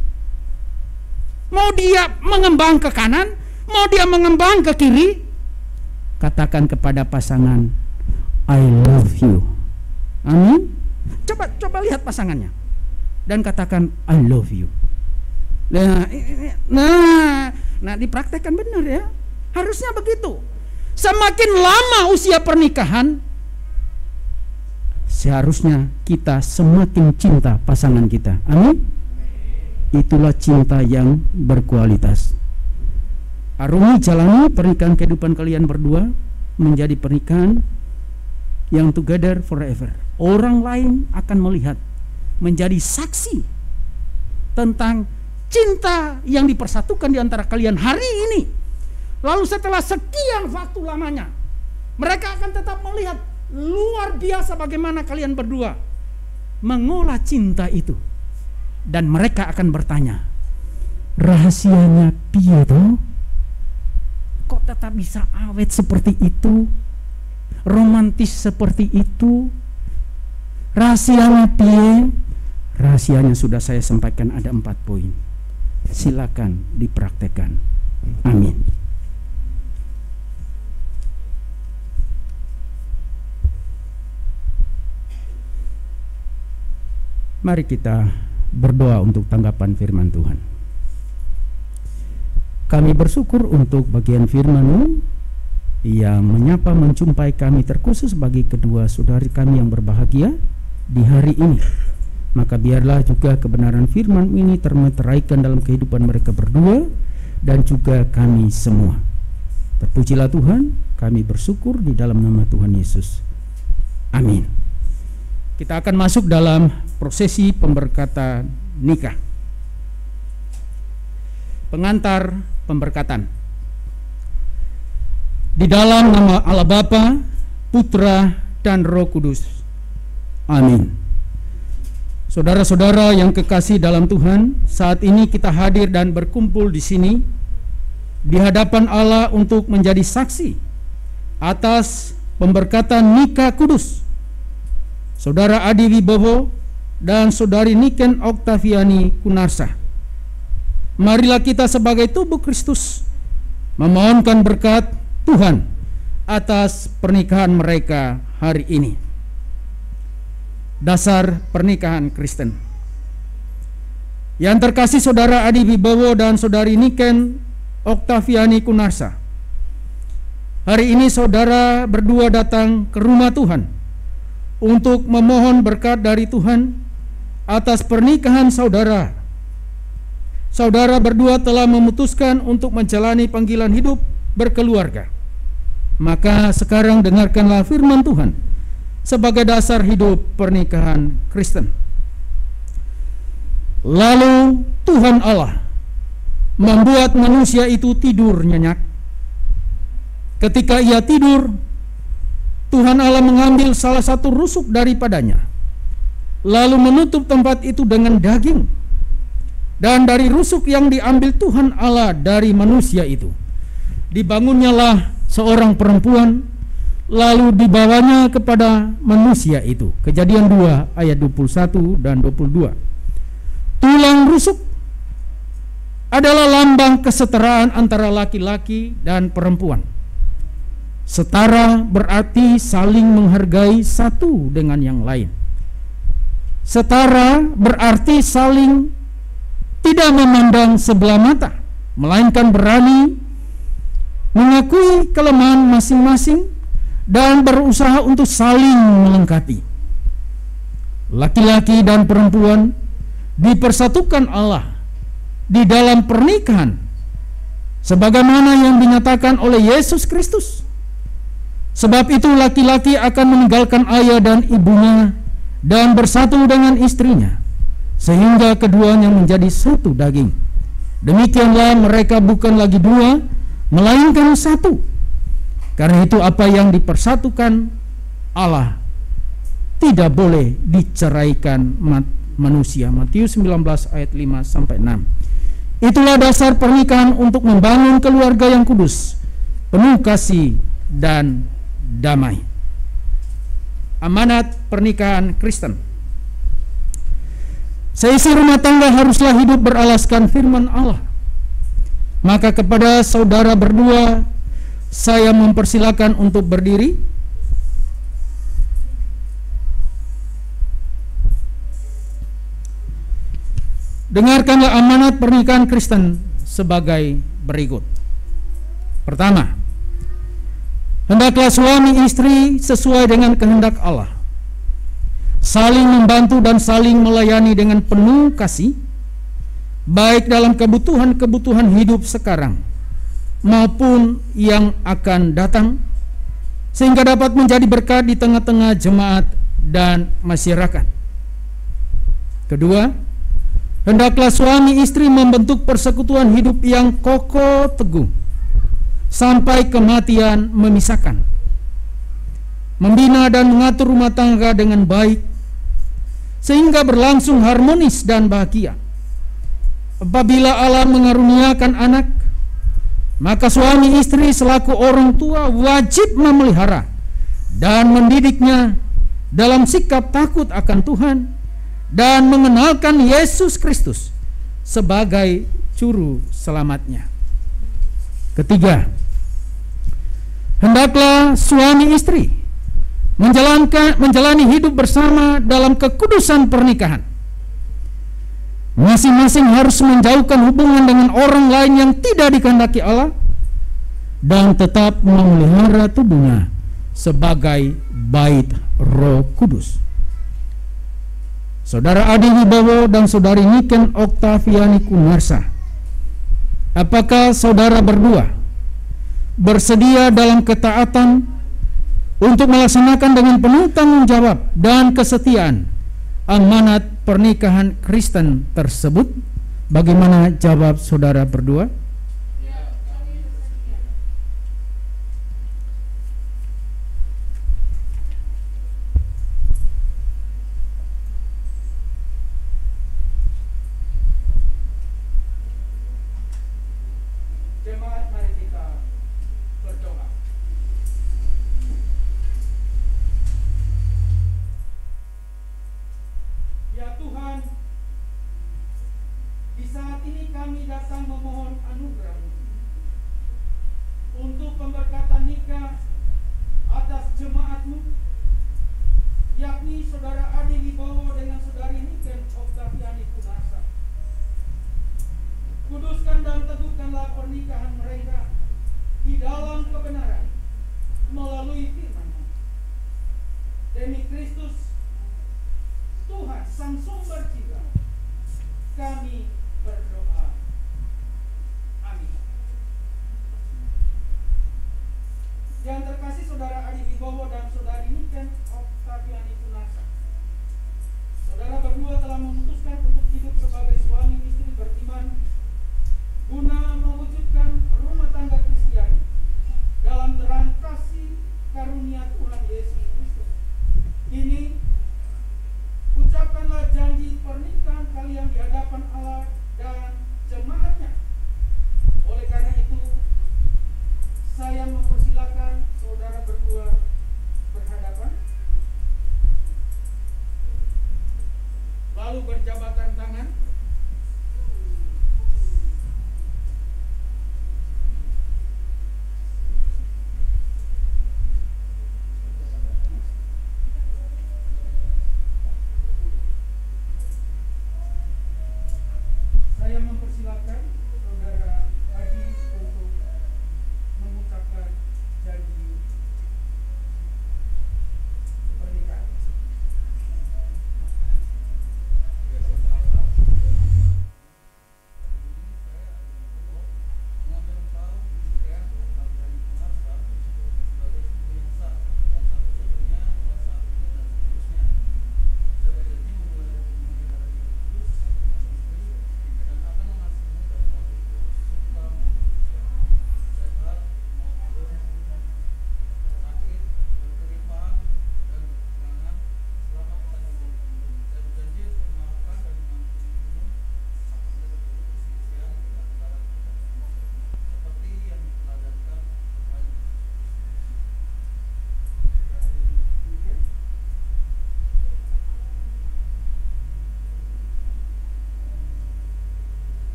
Mau dia mengembang ke kanan, mau dia mengembang ke kiri, katakan kepada pasangan, I love you. Amin. Coba lihat pasangannya dan katakan I love you. Nah dipraktekkan benar ya. Harusnya begitu. Semakin lama usia pernikahan, seharusnya kita semakin cinta pasangan kita. Amin. Itulah cinta yang berkualitas. Arungi jalani pernikahan kehidupan kalian berdua menjadi pernikahan yang together forever. Orang lain akan melihat, menjadi saksi tentang cinta yang dipersatukan di antara kalian hari ini. Lalu setelah sekian waktu lamanya, mereka akan tetap melihat luar biasa bagaimana kalian berdua mengolah cinta itu. Dan mereka akan bertanya, rahasianya piye toh? Kok tetap bisa awet seperti itu? Romantis seperti itu? Rahasianya piye? Rahasianya sudah saya sampaikan, ada 4 poin. Silakan dipraktekkan. Amin. Mari kita berdoa untuk tanggapan firman Tuhan. Kami bersyukur untuk bagian firman-Mu yang menyapa menjumpai kami, terkhusus bagi kedua saudari kami yang berbahagia di hari ini. Maka biarlah juga kebenaran firman ini termeteraikan dalam kehidupan mereka berdua dan juga kami semua. Terpujilah Tuhan, kami bersyukur di dalam nama Tuhan Yesus. Amin. Kita akan masuk dalam prosesi pemberkatan nikah. Pengantar pemberkatan. Di dalam nama Allah Bapa, Putra, dan Roh Kudus. Amin. Saudara-saudara yang kekasih dalam Tuhan, saat ini kita hadir dan berkumpul di sini di hadapan Allah untuk menjadi saksi atas pemberkatan nikah kudus Saudara Adi Wibowo dan Saudari Niken Oktaviani Kunarsa. Marilah kita sebagai tubuh Kristus memohonkan berkat Tuhan atas pernikahan mereka hari ini. Dasar pernikahan Kristen. Yang terkasih Saudara Adi Wibowo dan Saudari Niken Oktaviani Kunarsa, hari ini saudara berdua datang ke rumah Tuhan untuk memohon berkat dari Tuhan atas pernikahan saudara. Saudara berdua telah memutuskan untuk menjalani panggilan hidup berkeluarga. Maka sekarang dengarkanlah firman Tuhan sebagai dasar hidup pernikahan Kristen. Lalu Tuhan Allah membuat manusia itu tidur nyenyak. Ketika ia tidur, Tuhan Allah mengambil salah satu rusuk daripadanya, lalu menutup tempat itu dengan daging. Dan dari rusuk yang diambil Tuhan Allah dari manusia itu, dibangunnyalah seorang perempuan, lalu dibawanya kepada manusia itu. Kejadian 2 ayat 21 dan 22. Tulang rusuk adalah lambang kesetaraan antara laki-laki dan perempuan. Setara berarti saling menghargai satu dengan yang lain. Setara berarti saling tidak memandang sebelah mata, melainkan berani mengakui kelemahan masing-masing dan berusaha untuk saling melengkapi. Laki-laki dan perempuan dipersatukan Allah di dalam pernikahan sebagaimana yang dinyatakan oleh Yesus Kristus. Sebab itu laki-laki akan meninggalkan ayah dan ibunya dan bersatu dengan istrinya, sehingga keduanya menjadi satu daging. Demikianlah mereka bukan lagi dua, melainkan satu. Karena itu apa yang dipersatukan Allah tidak boleh diceraikan manusia. Matius 19 ayat 5-6. Itulah dasar pernikahan untuk membangun keluarga yang kudus, penuh kasih dan damai. Amanat pernikahan Kristen. Seisi rumah tangga haruslah hidup beralaskan firman Allah. Maka kepada saudara berdua saya mempersilakan untuk berdiri. Dengarkanlah amanat pernikahan Kristen sebagai berikut. Pertama, hendaklah suami istri sesuai dengan kehendak Allah, saling membantu dan saling melayani dengan penuh kasih, baik dalam kebutuhan-kebutuhan hidup sekarang maupun yang akan datang, sehingga dapat menjadi berkat di tengah-tengah jemaat dan masyarakat. Kedua, hendaklah suami istri membentuk persekutuan hidup yang kokoh teguh sampai kematian memisahkan, membina dan mengatur rumah tangga dengan baik sehingga berlangsung harmonis dan bahagia. Apabila Allah mengaruniakan anak, maka suami istri selaku orang tua wajib memelihara dan mendidiknya dalam sikap takut akan Tuhan dan mengenalkan Yesus Kristus sebagai juru selamatnya. Ketiga, hendaklah suami istri menjalani hidup bersama dalam kekudusan pernikahan. Masing-masing harus menjauhkan hubungan dengan orang lain yang tidak dikehendaki Allah dan tetap memelihara tubuhnya sebagai bait Roh Kudus. Saudara Adi Wibowo dan Saudari Niken Oktaviani Kunarsa, apakah saudara berdua bersedia dalam ketaatan untuk melaksanakan dengan penuh tanggung jawab dan kesetiaan amanat pernikahan Kristen tersebut? Bagaimana jawab saudara berdua? Saudara Adi Wibowo dengan Saudari Niken Oktaviani Kunasa. Kuduskan dan teguhkanlah pernikahan mereka di dalam kebenaran melalui firman-Mu. Demi Kristus Tuhan Sang Sumber Cinta, kami berdoa. Amin. Yang terkasih Saudara Adi Wibowo dan Saudari Niken Oktaviani Kunasa, saudara berdua telah memutuskan untuk hidup sebagai suami istri beriman guna mewujudkan rumah tangga Kristiani dalam terang kasih karunia Tuhan Yesus Kristus. Kini ucapkanlah janji pernikahan kalian di hadapan Allah dan jemaatnya. Oleh karena itu, saya mempersilakan saudara berdua berhadapan, lalu berjabatan tangan. Saya mempersilakan saudara Adi untuk mengucapkan janji pernikahan.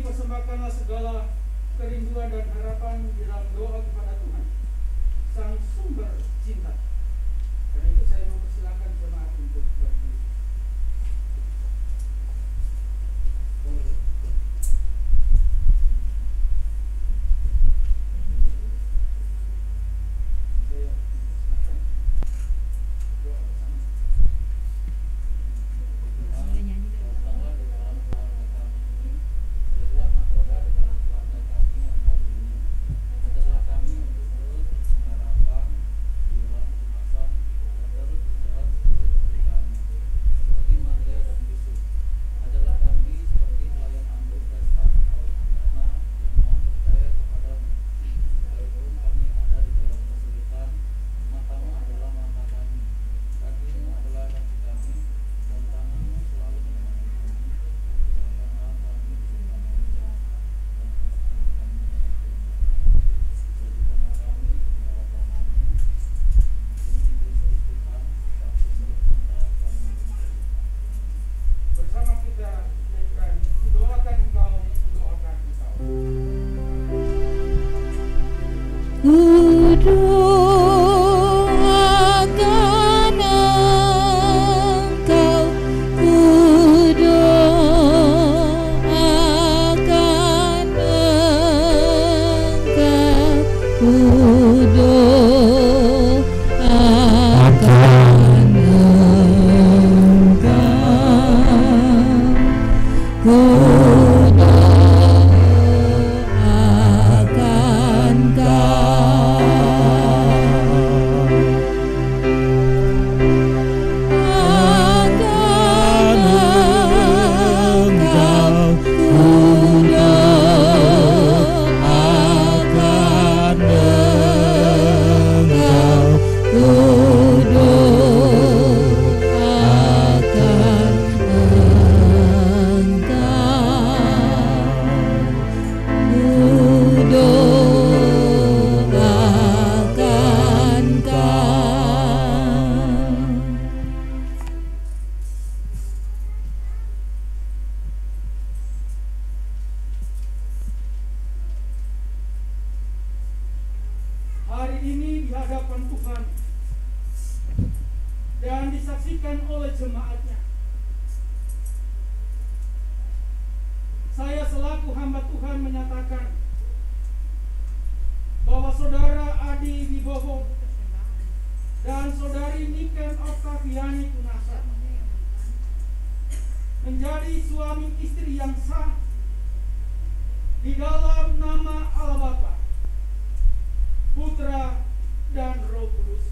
Persembahkanlah segala kerinduan dan harapan di dalam doa kepada Tuhan Sang Sumber Cinta. Karena itu saya mempersilakan jemaat untuk berdiri. ini di hadapan Tuhan dan disaksikan oleh jemaatnya. Saya selaku hamba Tuhan menyatakan bahwa saudara Adi Wibowo dan saudari Niken Oktaviani Kunasa menjadi suami istri yang sah di dalam nama Allah Bapa, Putra, dan Roh Kudus.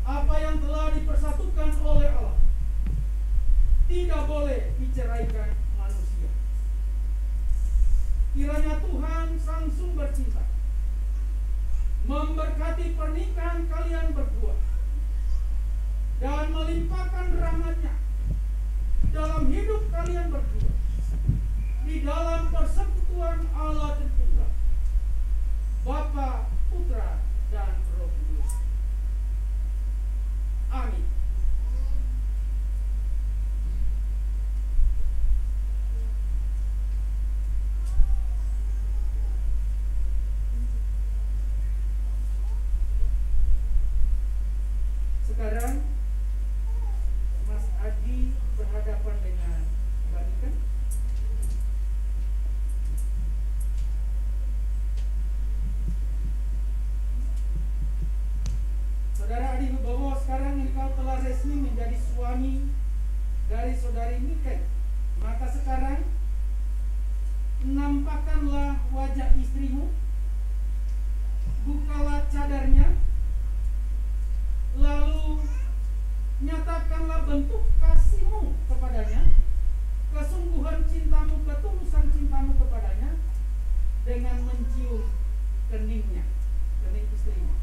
Apa yang telah dipersatukan oleh Allah tidak boleh diceraikan manusia. Kiranya Tuhan Sang Sumber Cinta memberkati pernikahan kalian berdua dan melimpahkan rahmat-Nya dalam hidup kalian berdua di dalam persekutuan Allah Tritunggal, Bapa, Putra, dan Roh Kudus. Amin. Sekarang Mas Adi berhadapan dengan Mbak Niken. Saudara Adi Wibowo, sekarang engkau telah resmi menjadi suami dari saudari Niken. Maka sekarang nampakkanlah wajah istrimu, bukalah cadarnya, lalu nyatakanlah bentuk kasihmu kepadanya, kesungguhan cintamu, ketulusan cintamu kepadanya dengan mencium keningnya, kening istrimu.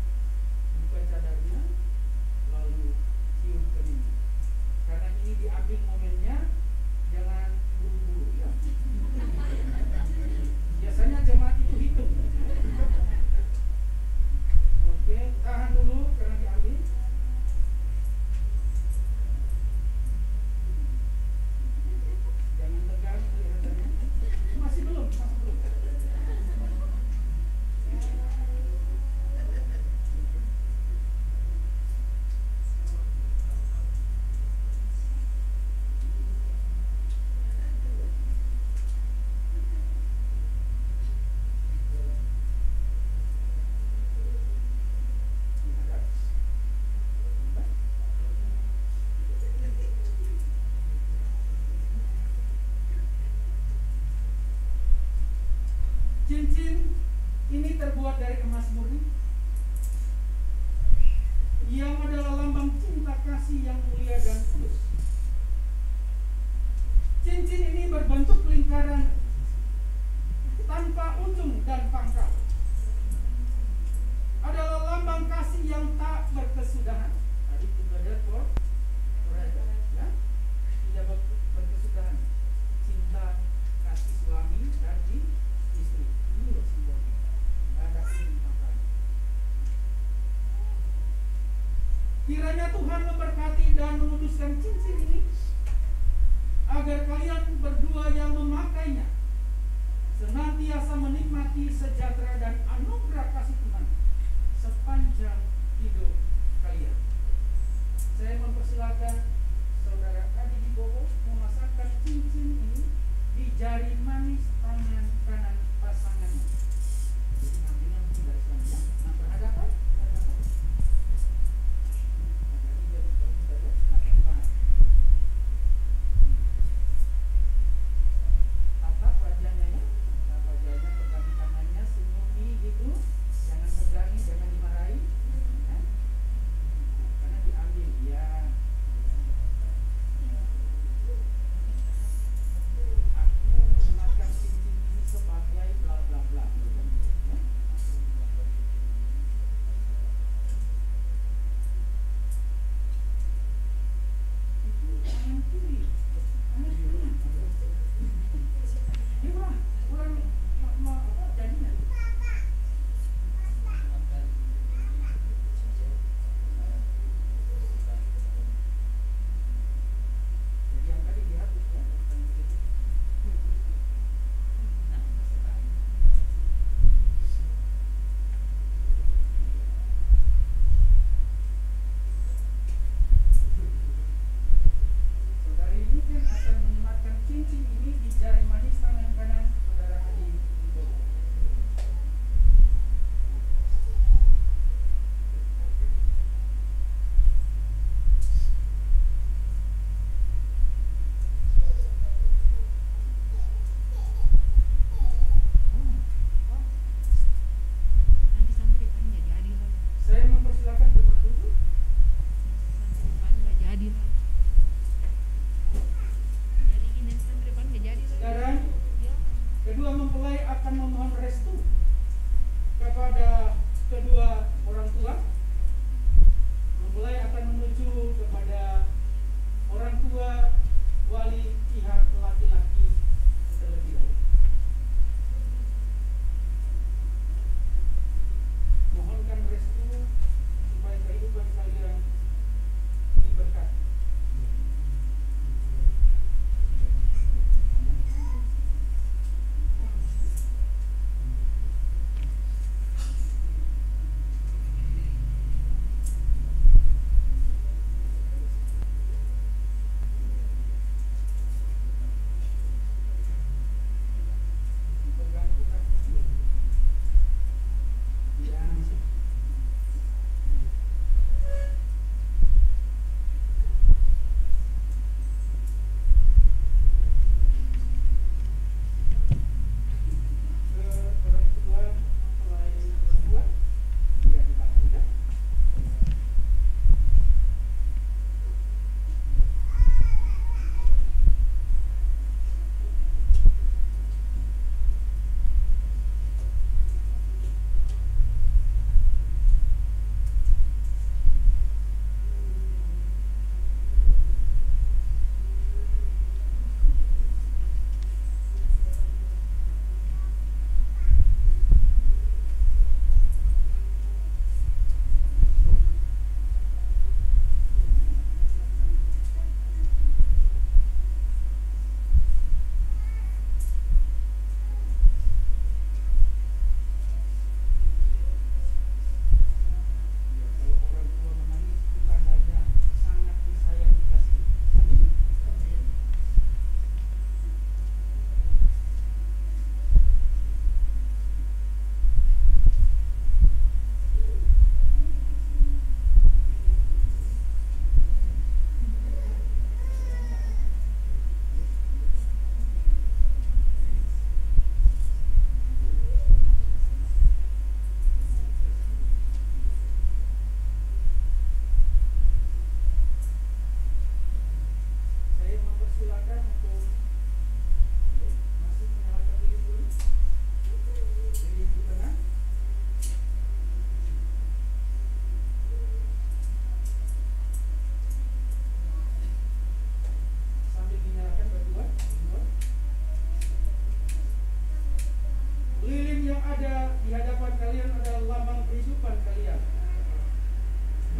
Buka cadarnya, lalu cium keningnya. Karena ini diambil momennya, jangan buru-buru ya. Biasanya jemaat itu hitung. Oke, tahan dulu karena diambil. Jangan tegang kelihatannya. Masih belum. Cincin ini terbuat dari emas murni yang adalah lambang cinta kasih yang mulia dan tulus. Cincin ini berbentuk lingkaran tanpa ujung dan pangkal. Adalah lambang kasih yang tak berkesudahan. Tadi together forever, ya, tidak berkesudahan. Cinta kasih suami dan istri. Ini loh simbolnya. Tidak ada ujung pangkal. Kiranya Tuhan memberkati dan menguduskan cincin ini agar kalian berdua yang memakainya senantiasa menikmati sejahtera dan anugerah kasih Tuhan sepanjang hidup kalian. Saya mempersilakan saudara Adi Wibowo memasangkan cincin ini di jari manis tangan kanan pasangannya. Jadi ambilnya mungkin dari sana. Nah, berhadapan. Tatap wajahnya ya. Tatap wajahnya, pegangi tangannya, senyumi gitu. Jangan tegangi, jangan dimarahi. Ya. Karena diambil ya. Aku menggunakan cincin ini akan memohon restu kepada kedua orang tua, mempelai akan menuju kepada orang tua wali pihak laki-laki terlebih dahulu. Mohonkan restu supaya kehidupan kalian diberkati.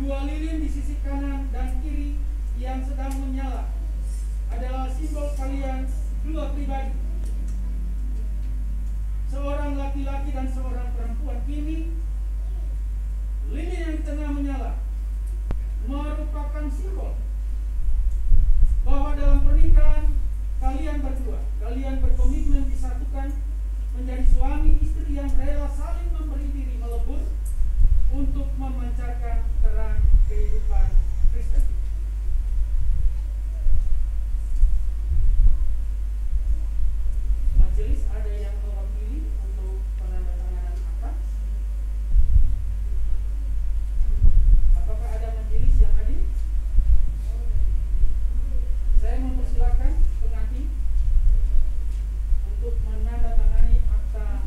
Dua lilin di sisi kanan dan kiri yang sedang menyala adalah simbol kalian dua pribadi, seorang laki-laki dan seorang perempuan. Kini lilin yang di tengah menyala merupakan simbol bahwa dalam pernikahan kalian berdua, kalian berkomitmen disatukan menjadi suami istri yang rela saling memberi diri melebur untuk memancarkan terang kehidupan Kristen. Majelis ada yang mewakili untuk penandatanganan akad? Apakah ada majelis yang hadir? Saya mempersilakan pengantin untuk menandatangani akta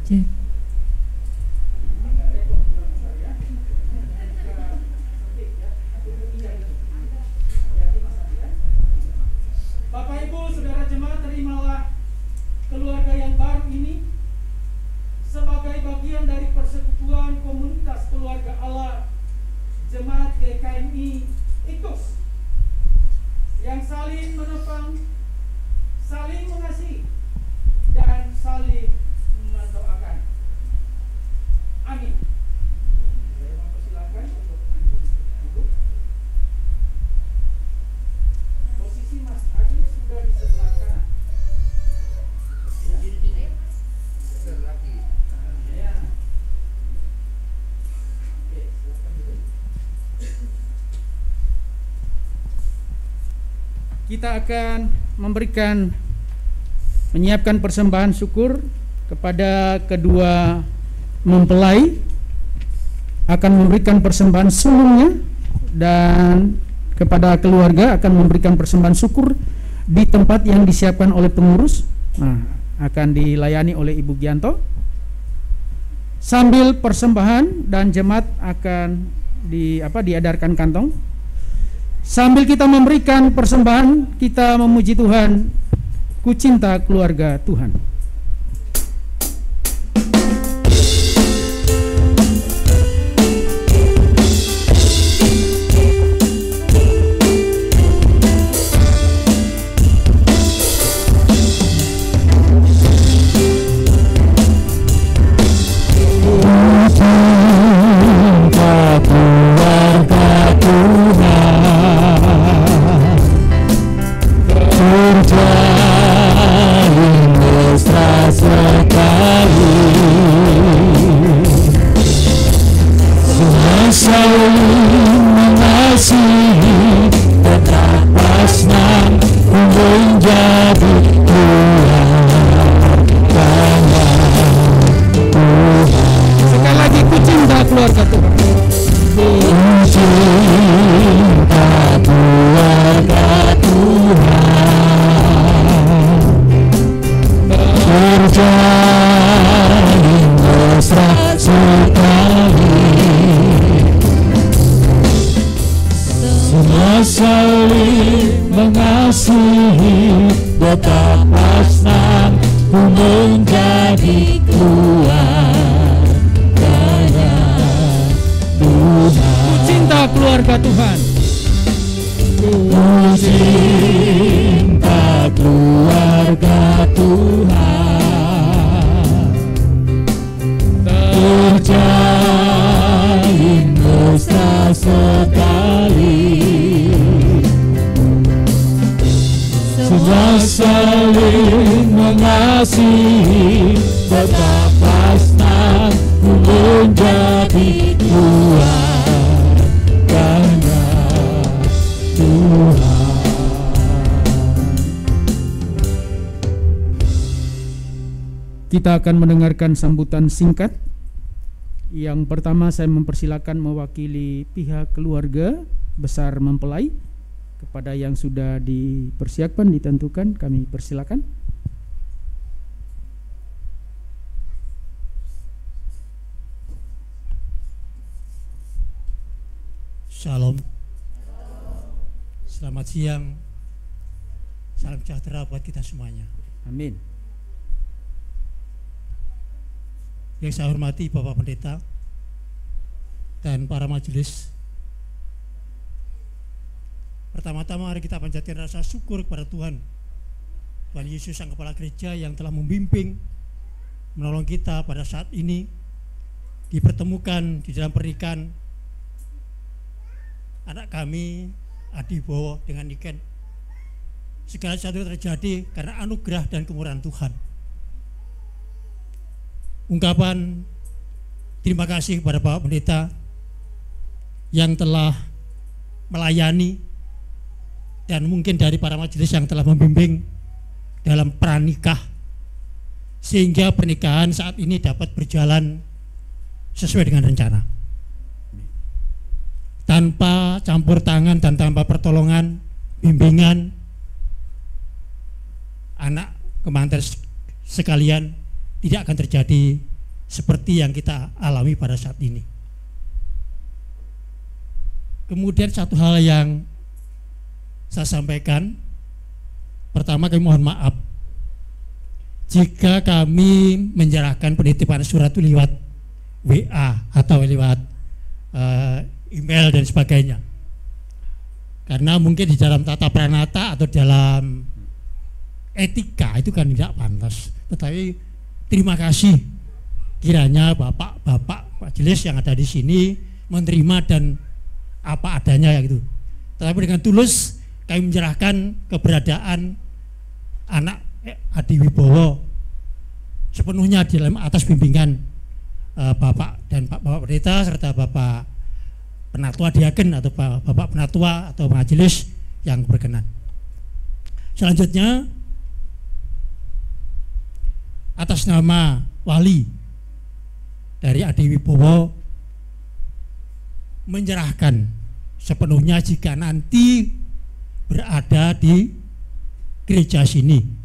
Cek. Bapak Ibu, saudara jemaat, terimalah keluarga yang baru ini sebagai bagian dari persekutuan komunitas keluarga Allah Jemaat GKMI IKUS yang saling menopang, saling mengasihi, dan saling mendoakan. Amin. Saya mempersilakan untuk duduk. Posisi Mas Adi sudah di sebelah kanan. Ya. Oke, silakan duduk. Kita akan menyiapkan persembahan syukur kepada kedua mempelai, akan memberikan persembahan sulungnya, dan kepada keluarga akan memberikan persembahan syukur di tempat yang disiapkan oleh pengurus. Nah, akan dilayani oleh Ibu Gianto. Sambil persembahan dan jemaat akan diedarkan kantong. Sambil kita memberikan persembahan, kita memuji Tuhan, ku cinta keluarga Tuhan. Sekali lagi, ku cinta keluarga Tuhan. Saling mengasihi, betapa senang ku menjadi keluarga Tuhan. Ku cinta keluarga Tuhan. Ku cinta keluarga Tuhan. Terjalin mesra sekali. Semua saling mengasihi, betapa senang ku menjadi keluarganya Tuhan. Kita akan mendengarkan sambutan singkat. Yang pertama, saya mempersilakan mewakili pihak keluarga besar mempelai. Kepada yang sudah dipersiapkan, ditentukan, kami persilakan. Shalom. Selamat siang. Salam sejahtera buat kita semuanya. Amin. Yang saya hormati Bapak Pendeta dan para majelis. Pertama-tama mari kita panjatkan rasa syukur kepada Tuhan Yesus Sang Kepala Gereja yang telah membimbing, menolong kita pada saat ini dipertemukan di dalam pernikahan anak kami Adi Bowo dengan Niken. Segala sesuatu terjadi karena anugerah dan kemurahan Tuhan. Ungkapan terima kasih kepada Bapak Pendeta yang telah melayani, dan mungkin dari para majelis yang telah membimbing dalam pranikah, sehingga pernikahan saat ini dapat berjalan sesuai dengan rencana, tanpa campur tangan dan tanpa pertolongan, bimbingan anak kemanten sekalian, tidak akan terjadi seperti yang kita alami pada saat ini. Kemudian satu hal yang saya sampaikan, pertama kami mohon maaf jika kami menyerahkan penitipan surat itu lewat WA atau lewat email dan sebagainya, karena mungkin di dalam tata pranata atau dalam etika itu kan tidak pantas. Tetapi terima kasih kiranya bapak-bapak majelis yang ada di sini menerima dan apa adanya gitu. Tetapi dengan tulus kami menyerahkan keberadaan anak Adi Wibowo sepenuhnya di dalam atas bimbingan Bapak dan Bapak Pendeta serta Bapak Penatua Diaken atau Bapak Penatua atau majelis yang berkenan. Selanjutnya atas nama wali dari Adi Wibowo menyerahkan sepenuhnya jika nanti berada di gereja sini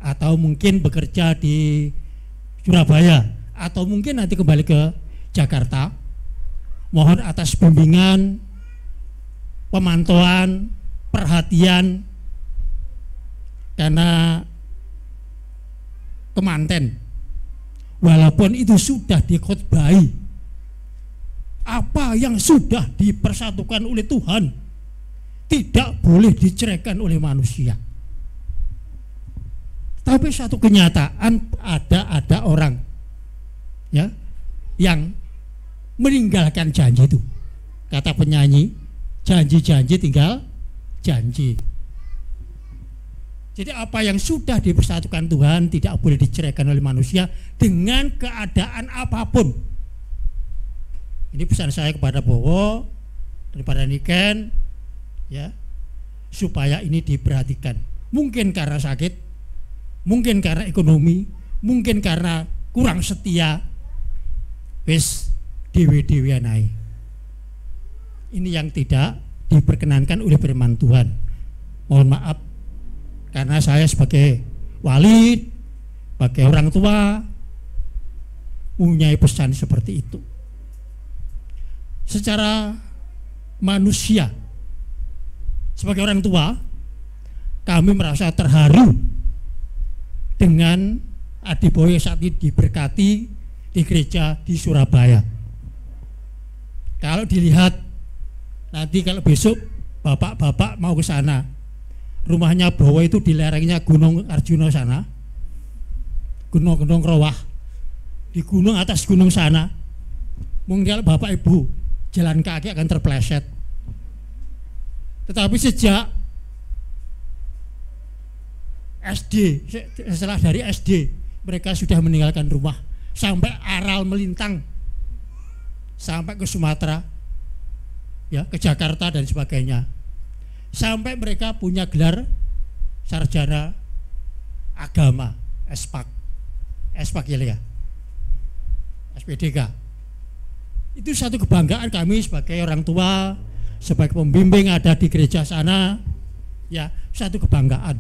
atau mungkin bekerja di Surabaya atau mungkin nanti kembali ke Jakarta, mohon atas bimbingan, pemantauan, perhatian, karena kemanten walaupun itu sudah dikhotbahi, apa yang sudah dipersatukan oleh Tuhan tidak boleh diceraikan oleh manusia. Tapi satu kenyataan ada orang ya yang meninggalkan janji itu. Kata penyanyi, janji-janji tinggal janji. Jadi apa yang sudah dipersatukan Tuhan tidak boleh diceraikan oleh manusia dengan keadaan apapun. Ini pesan saya kepada Bowo daripada Niken ya, supaya ini diperhatikan. Mungkin karena sakit, mungkin karena ekonomi, mungkin karena kurang setia, wis dewe-dewean ae. Ini yang tidak diperkenankan oleh firman Tuhan. Mohon maaf karena saya sebagai wali, sebagai orang tua punya pesan seperti itu. Secara manusia, sebagai orang tua, kami merasa terharu dengan Adi Boy saat ini diberkati di gereja di Surabaya. Kalau dilihat nanti kalau besok bapak-bapak mau ke sana, rumahnya Bowo itu di lerengnya Gunung Arjuna sana, gunung-gunung Rawah, di gunung atas gunung sana, mungkin bapak ibu jalan kaki akan terpleset. Tetapi sejak SD, setelah dari SD mereka sudah meninggalkan rumah sampai aral melintang sampai ke Sumatera ya, ke Jakarta dan sebagainya, sampai mereka punya gelar sarjana agama SPAK ya, SPDK. Itu satu kebanggaan kami sebagai orang tua, sebagai pembimbing ada di gereja sana ya, satu kebanggaan.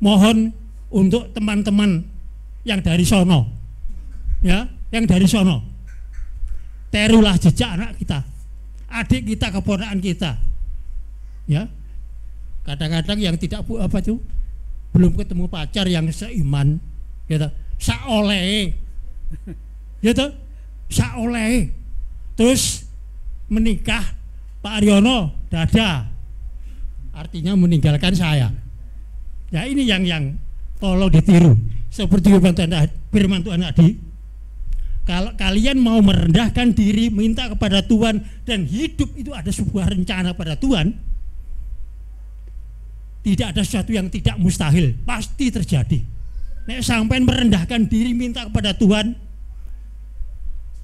Mohon untuk teman-teman yang dari sono ya, yang dari sono, terulah jejak anak kita, adik kita, keponakan kita ya. Kadang-kadang yang tidak belum ketemu pacar yang seiman gitu, saoleh gitu, saoleh terus menikah Pak Aryono dada, artinya meninggalkan saya ya. Ini yang tolong ditiru seperti firman Tuhan tadi. Kalau kalian mau merendahkan diri, minta kepada Tuhan, dan hidup itu ada sebuah rencana pada Tuhan, tidak ada sesuatu yang tidak mustahil, pasti terjadi. Nek sampai merendahkan diri minta kepada Tuhan,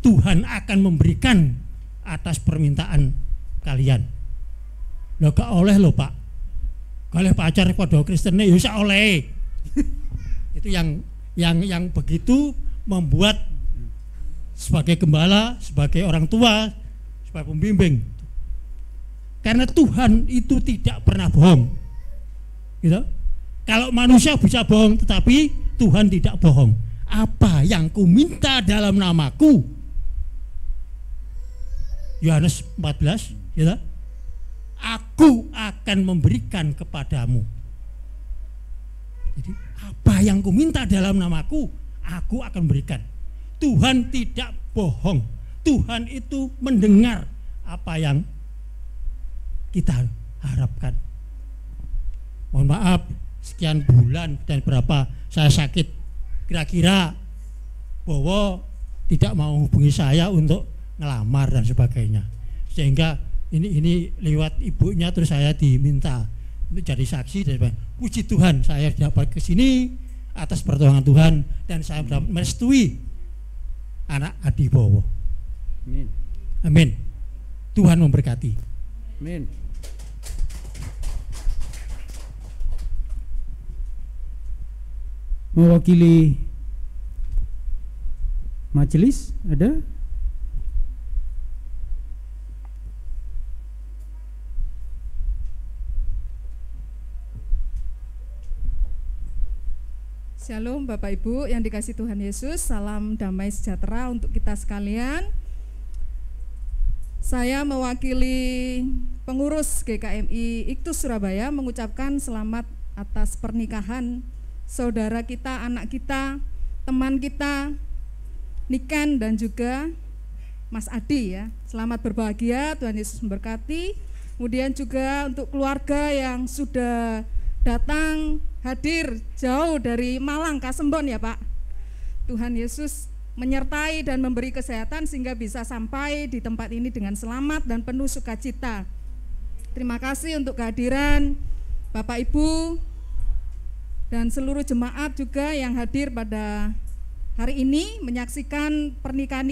Tuhan akan memberikan atas permintaan kalian. Lo gak oleh lo Pak, oleh pacar pada Kristen ya bisa oleh. Itu yang begitu membuat sebagai gembala, sebagai orang tua, sebagai pembimbing, karena Tuhan itu tidak pernah bohong gitu. Kalau manusia bisa bohong, tetapi Tuhan tidak bohong. apa yang ku minta dalam namaku, Yohanes 14, ya, aku akan memberikan kepadamu. Jadi apa yang ku minta dalam namaku, aku akan berikan. Tuhan tidak bohong. Tuhan itu mendengar apa yang kita harapkan. Mohon maaf, sekian bulan dan berapa saya sakit, kira-kira Bowo tidak mau hubungi saya untuk ngelamar dan sebagainya, sehingga ini lewat ibunya terus saya diminta untuk jadi saksi dan sebagainya. Puji Tuhan, saya dapat ke sini atas pertolongan Tuhan dan saya dapat merestui anak Adi Bowo. Amin. Amin. Tuhan memberkati. Amin. Mewakili majelis ada? Shalom Bapak Ibu yang dikasihi Tuhan Yesus, salam damai sejahtera untuk kita sekalian. Saya mewakili pengurus GKMI Iktus Surabaya mengucapkan selamat atas pernikahan saudara kita, anak kita, teman kita, Niken dan juga Mas Adi ya. Selamat berbahagia, Tuhan Yesus memberkati. Kemudian juga untuk keluarga yang sudah datang hadir jauh dari Malang, Kasembon ya Pak. Tuhan Yesus menyertai dan memberi kesehatan sehingga bisa sampai di tempat ini dengan selamat dan penuh sukacita. Terima kasih untuk kehadiran Bapak Ibu dan seluruh jemaat juga yang hadir pada hari ini menyaksikan pernikahan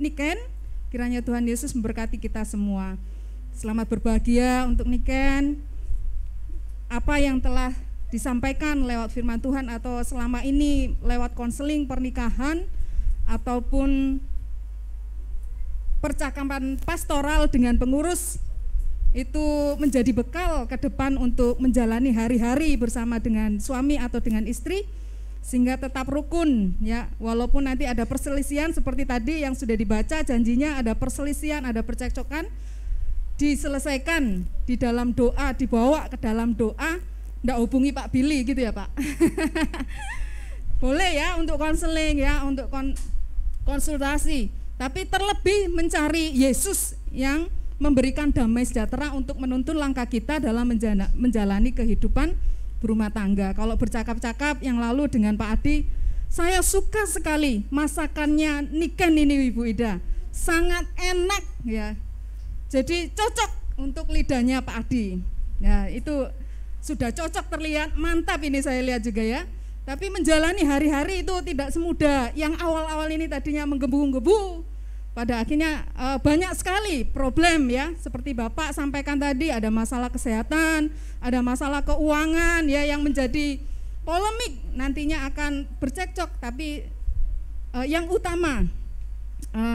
Niken. Kiranya Tuhan Yesus memberkati kita semua. Selamat berbahagia untuk Niken. Apa yang telah disampaikan lewat firman Tuhan atau selama ini lewat konseling pernikahan ataupun percakapan pastoral dengan pengurus itu menjadi bekal ke depan untuk menjalani hari-hari bersama dengan suami atau dengan istri sehingga tetap rukun ya, walaupun nanti ada perselisihan seperti tadi yang sudah dibaca, janjinya ada perselisihan, ada percekcokan, diselesaikan di dalam doa, dibawa ke dalam doa. Nggak hubungi Pak Billy gitu ya Pak. Boleh ya untuk konseling ya, untuk konsultasi, tapi terlebih mencari Yesus yang memberikan damai sejahtera untuk menuntun langkah kita dalam menjalani kehidupan berumah tangga. Kalau bercakap-cakap yang lalu dengan Pak Adi, saya suka sekali masakannya Niken ini Ibu Ida, sangat enak ya. Jadi cocok untuk lidahnya Pak Adi. Ya itu sudah cocok, terlihat mantap ini saya lihat juga ya. Tapi menjalani hari-hari itu tidak semudah. Yang awal-awal ini tadinya menggebu-gebu, pada akhirnya banyak sekali problem ya, seperti Bapak sampaikan tadi, ada masalah kesehatan, ada masalah keuangan ya yang menjadi polemik, nantinya akan bercekcok. Tapi yang utama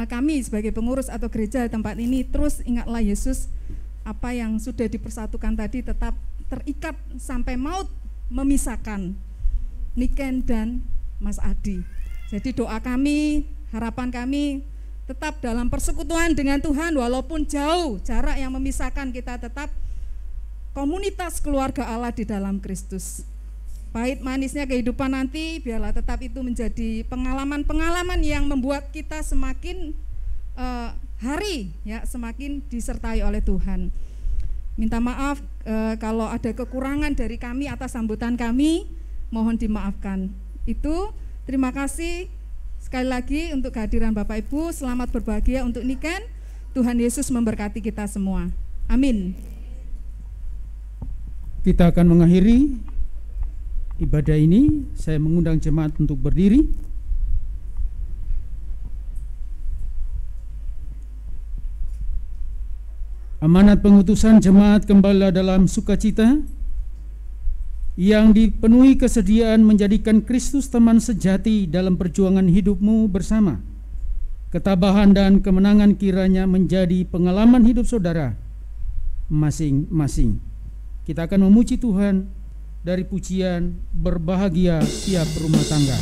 kami sebagai pengurus atau gereja di tempat ini terus ingatlah Yesus, apa yang sudah dipersatukan tadi tetap terikat sampai maut memisahkan Niken dan Mas Adi. Jadi doa kami, harapan kami tetap dalam persekutuan dengan Tuhan, walaupun jauh jarak yang memisahkan, kita tetap komunitas keluarga Allah di dalam Kristus. Pahit manisnya kehidupan nanti biarlah tetap itu menjadi pengalaman-pengalaman yang membuat kita semakin hari ya, semakin disertai oleh Tuhan. Minta maaf kalau ada kekurangan dari kami atas sambutan kami, mohon dimaafkan. Itu terima kasih sekali lagi untuk kehadiran Bapak Ibu. Selamat berbahagia untuk Niken. Tuhan Yesus memberkati kita semua. Amin. Kita akan mengakhiri ibadah ini. Saya mengundang jemaat untuk berdiri. Amanat pengutusan jemaat kembali dalam sukacita yang dipenuhi kesediaan menjadikan Kristus teman sejati dalam perjuangan hidupmu bersama. Ketabahan dan kemenangan kiranya menjadi pengalaman hidup saudara masing-masing. Kita akan memuji Tuhan dari pujian berbahagia tiap rumah tangga.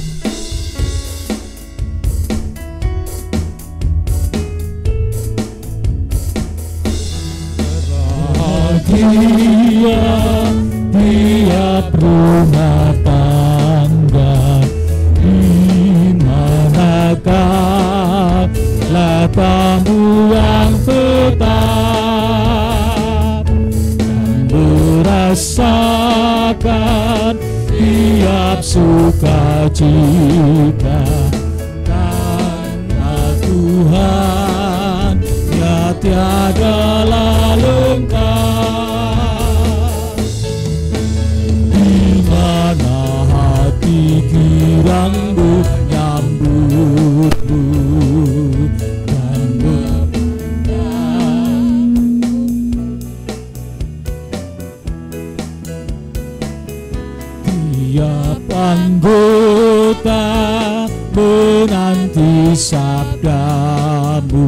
sukacita karena Tuhan ya tiada lengkap. Di mana hati kirangmu nyambutmu dan tiap anggota menanti sabdamu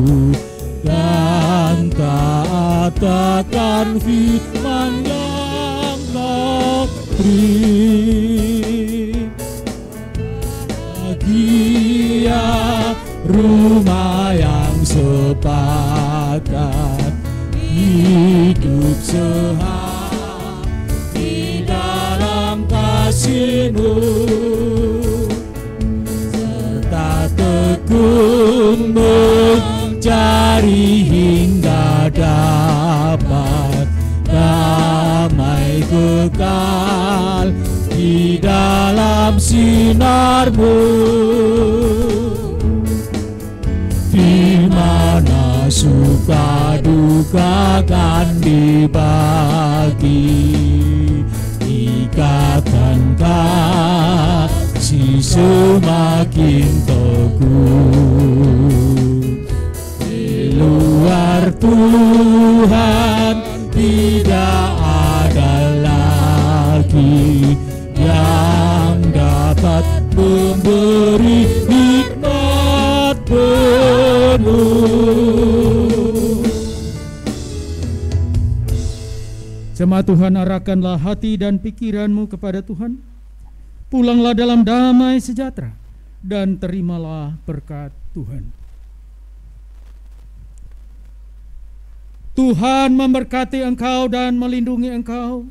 dan taat akan firman yang kau beri. Bahagia rumah yang sepakat, hidup sehat di dalam kasih-Mu, serta tekun mencari hingga dapat damai kekal di dalam sinar-Mu, di mana suka duka kan dibagi, ikatan kasih semakin teguh. Di luar Tuhan tidak ada lagi yang dapat memberi nikmat penuh. Jemaat Tuhan, arahkanlah hati dan pikiranmu kepada Tuhan. Pulanglah dalam damai sejahtera dan terimalah berkat Tuhan. Tuhan memberkati engkau dan melindungi engkau.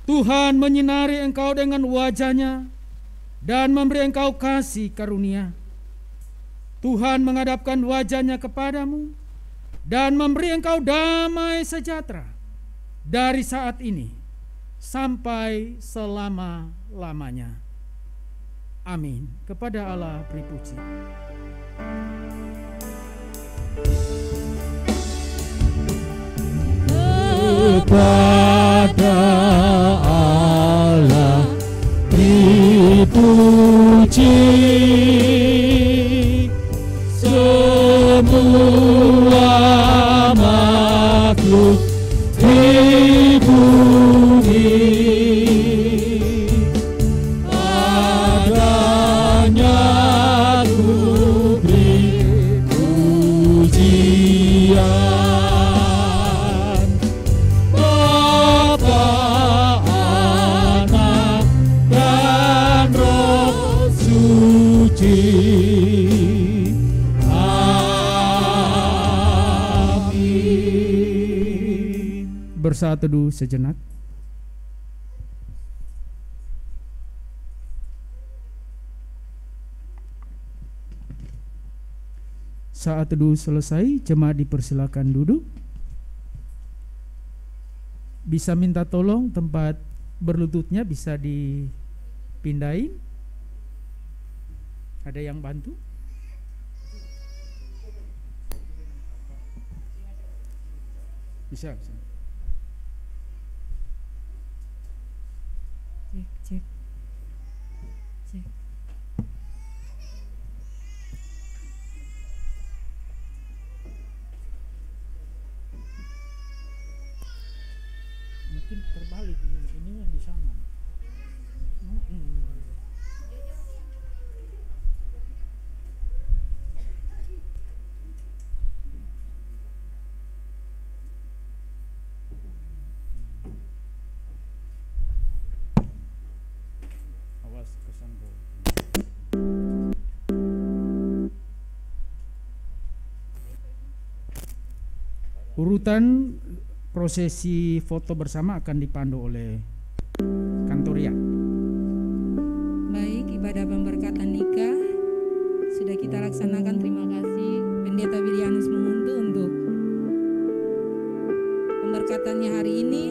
Tuhan menyinari engkau dengan wajah-Nya dan memberi engkau kasih karunia. Tuhan menghadapkan wajah-Nya kepadamu dan memberi engkau damai sejahtera dari saat ini sampai selama-lamanya. Amin. Kepada Allah beri puji. Kepada Allah dipuji semua makhluk di bumi. Padanya ku beri pujian, Bapa, Anak, dan Roh Suci. Amin. Bersaat teduh sejenak. Saat teduh selesai, jemaat dipersilakan duduk. Bisa minta tolong tempat berlututnya bisa dipindahin. Ada yang bantu? Bisa. Cek. Cek. Mungkin terbalik ini yang di sana. Awas kesanggol. Urutan prosesi foto bersama akan dipandu oleh Kantoria. Baik, ibadah pemberkatan nikah sudah kita laksanakan. Terima kasih Pendeta Wilianus Menguntu untuk pemberkatannya hari ini.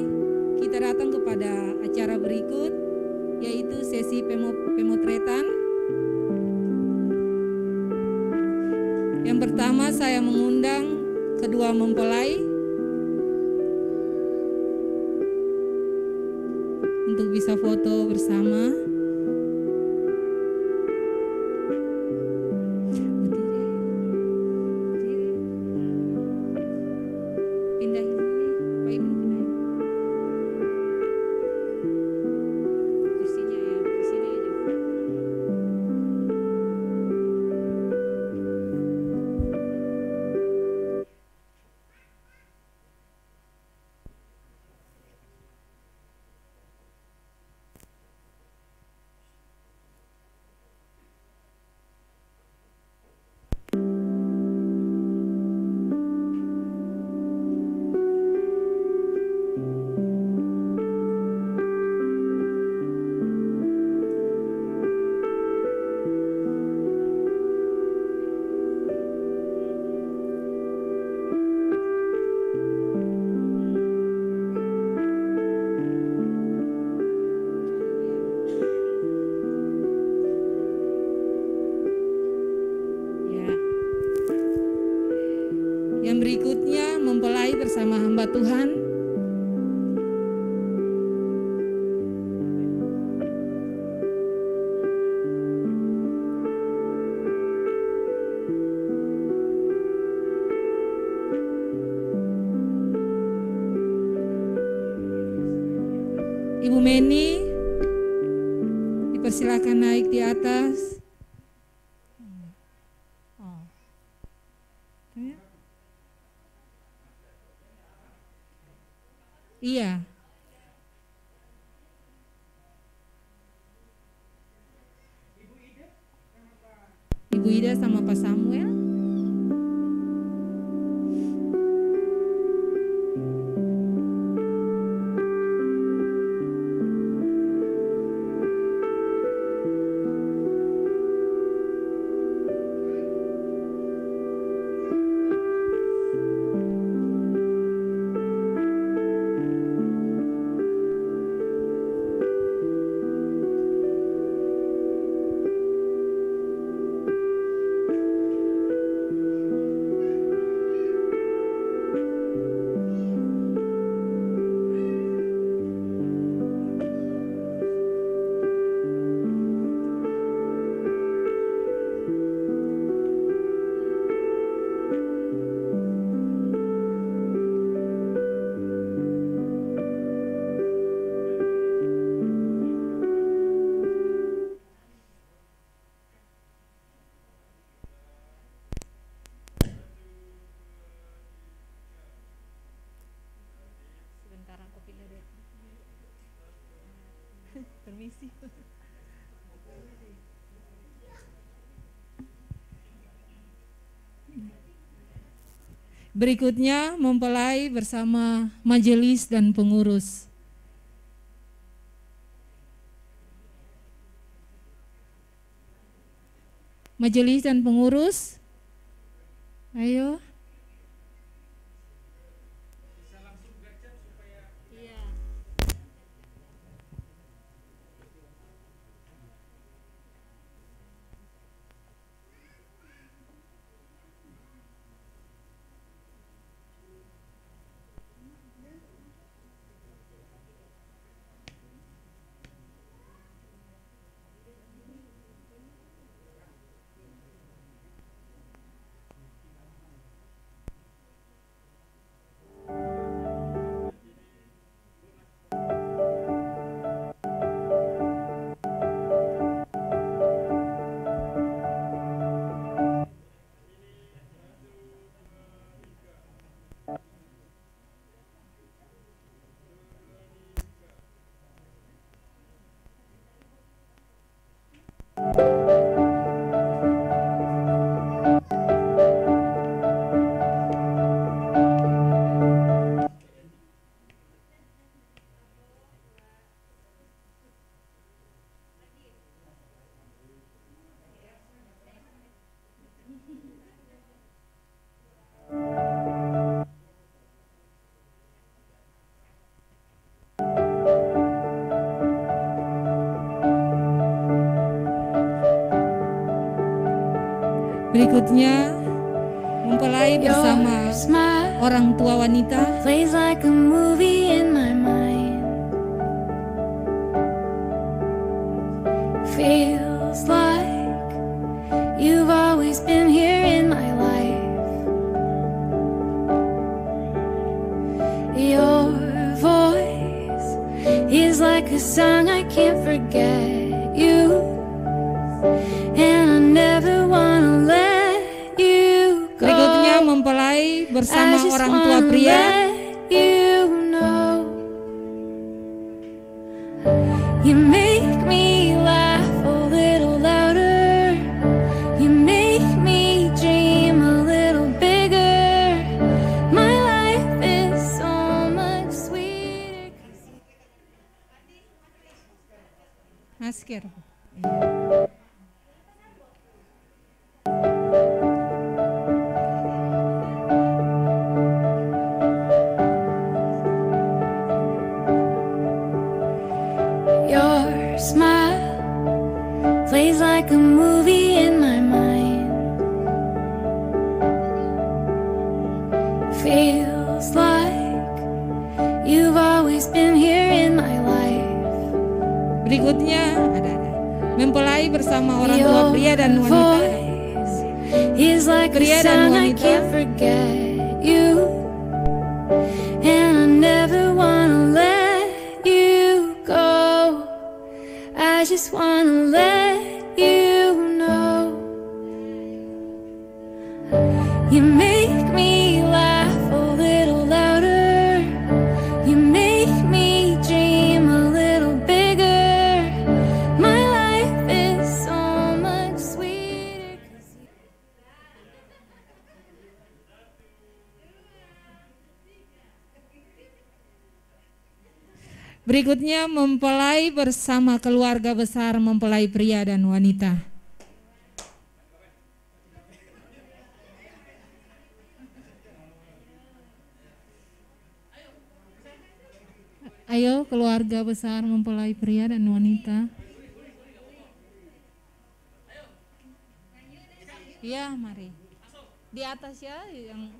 Kita datang kepada acara berikut, yaitu sesi pemotretan. Yang pertama saya mengundang kedua mempelai untuk bisa foto bersama. Yang berikutnya mempelai bersama hamba Tuhan. Ibu Meni, dipersilakan naik di atas. Iya. Ibu Ida sama Pak Samuel. Permisi. Berikutnya mempelai bersama majelis dan pengurus. Majelis dan pengurus, ayo. Berikutnya mempelai bersama orang tua wanita. Plays like a movie in my mind. Feels like you've always been here in my life. Your voice is like a song I can't forget you, and I never wanna let you go. Berikutnya mempelai bersama orang tua pria. You make me laugh a little louder. You make me dream a little bigger. My life is so much sweeter. Masker. Your smile plays like a movie in my mind. Feels like you've always been here in my life. Berikutnya ada mempelai bersama orang tua pria dan wanita. Is like Pria a dan song I wanita. can't forget you, and I never wanna let you go. I just wanna let you know. You make me laugh a little louder. You make me dream a little bigger. My life is so much sweeter. Berikutnya mempelai bersama keluarga besar mempelai pria dan wanita. Ayo keluarga besar mempelai pria dan wanita. Iya, mari. Di atas ya yang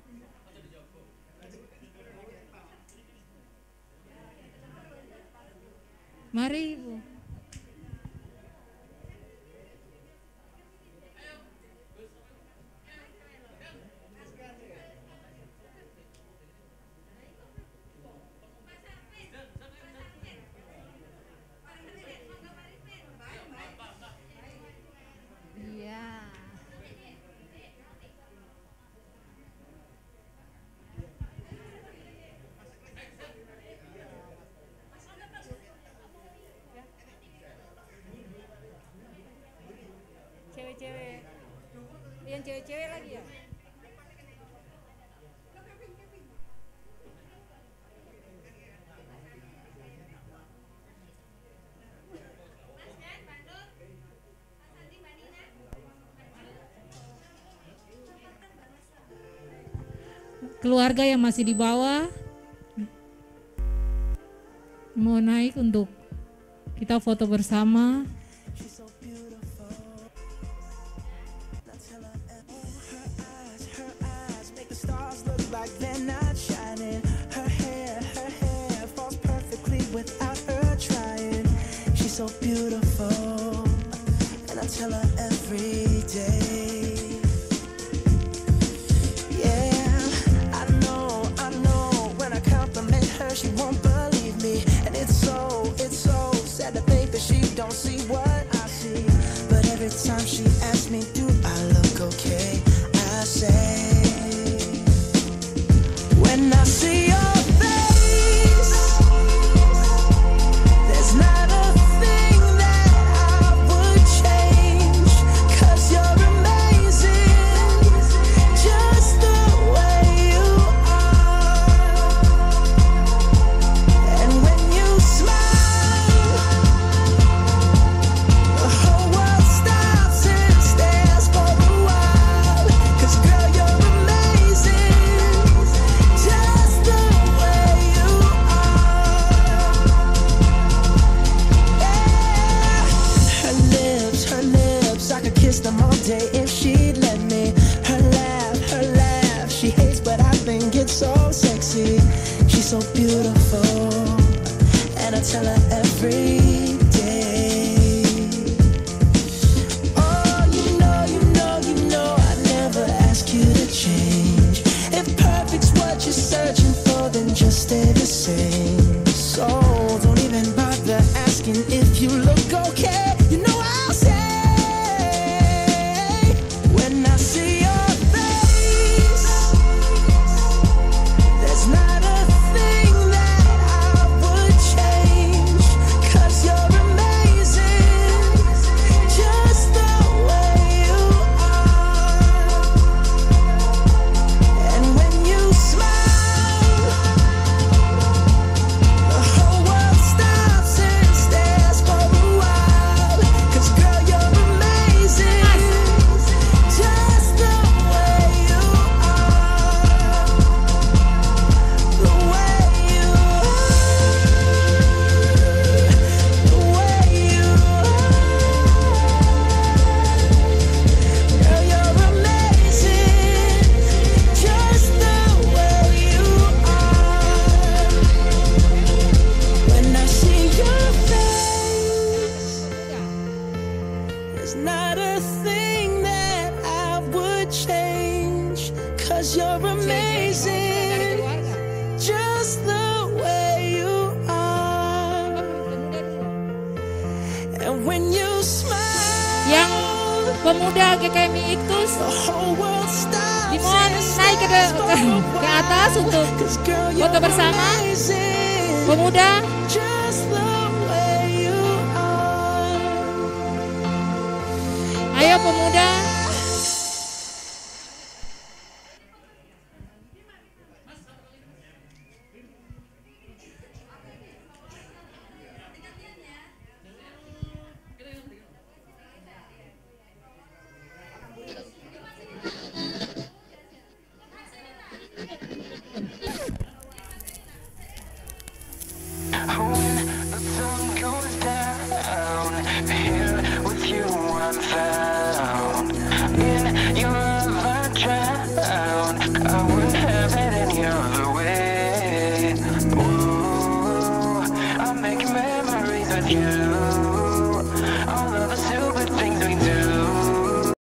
Mari Ibu. Iya. Cewek-cewek, yang cewek-cewek lagi ya? Keluarga yang masih di bawah mau naik untuk kita foto bersama. So beautiful, and I tell her every day. Yeah, I know, when I compliment her, she won't believe me. And it's so sad to think that she don't see what I see. But every time she asks me, do I look okay? I say, 'cause you're amazing, just the way you are. And when you smile, Yang pemuda GKMI Iktus the whole world stops. dimohon naik ke atas untuk foto bersama. Pemuda, Just the way you are. ayo pemuda. When the sun goes down, here with you I'm found. In your love I drown. I wouldn't have it any other way. Ooh, I'm making memories with you.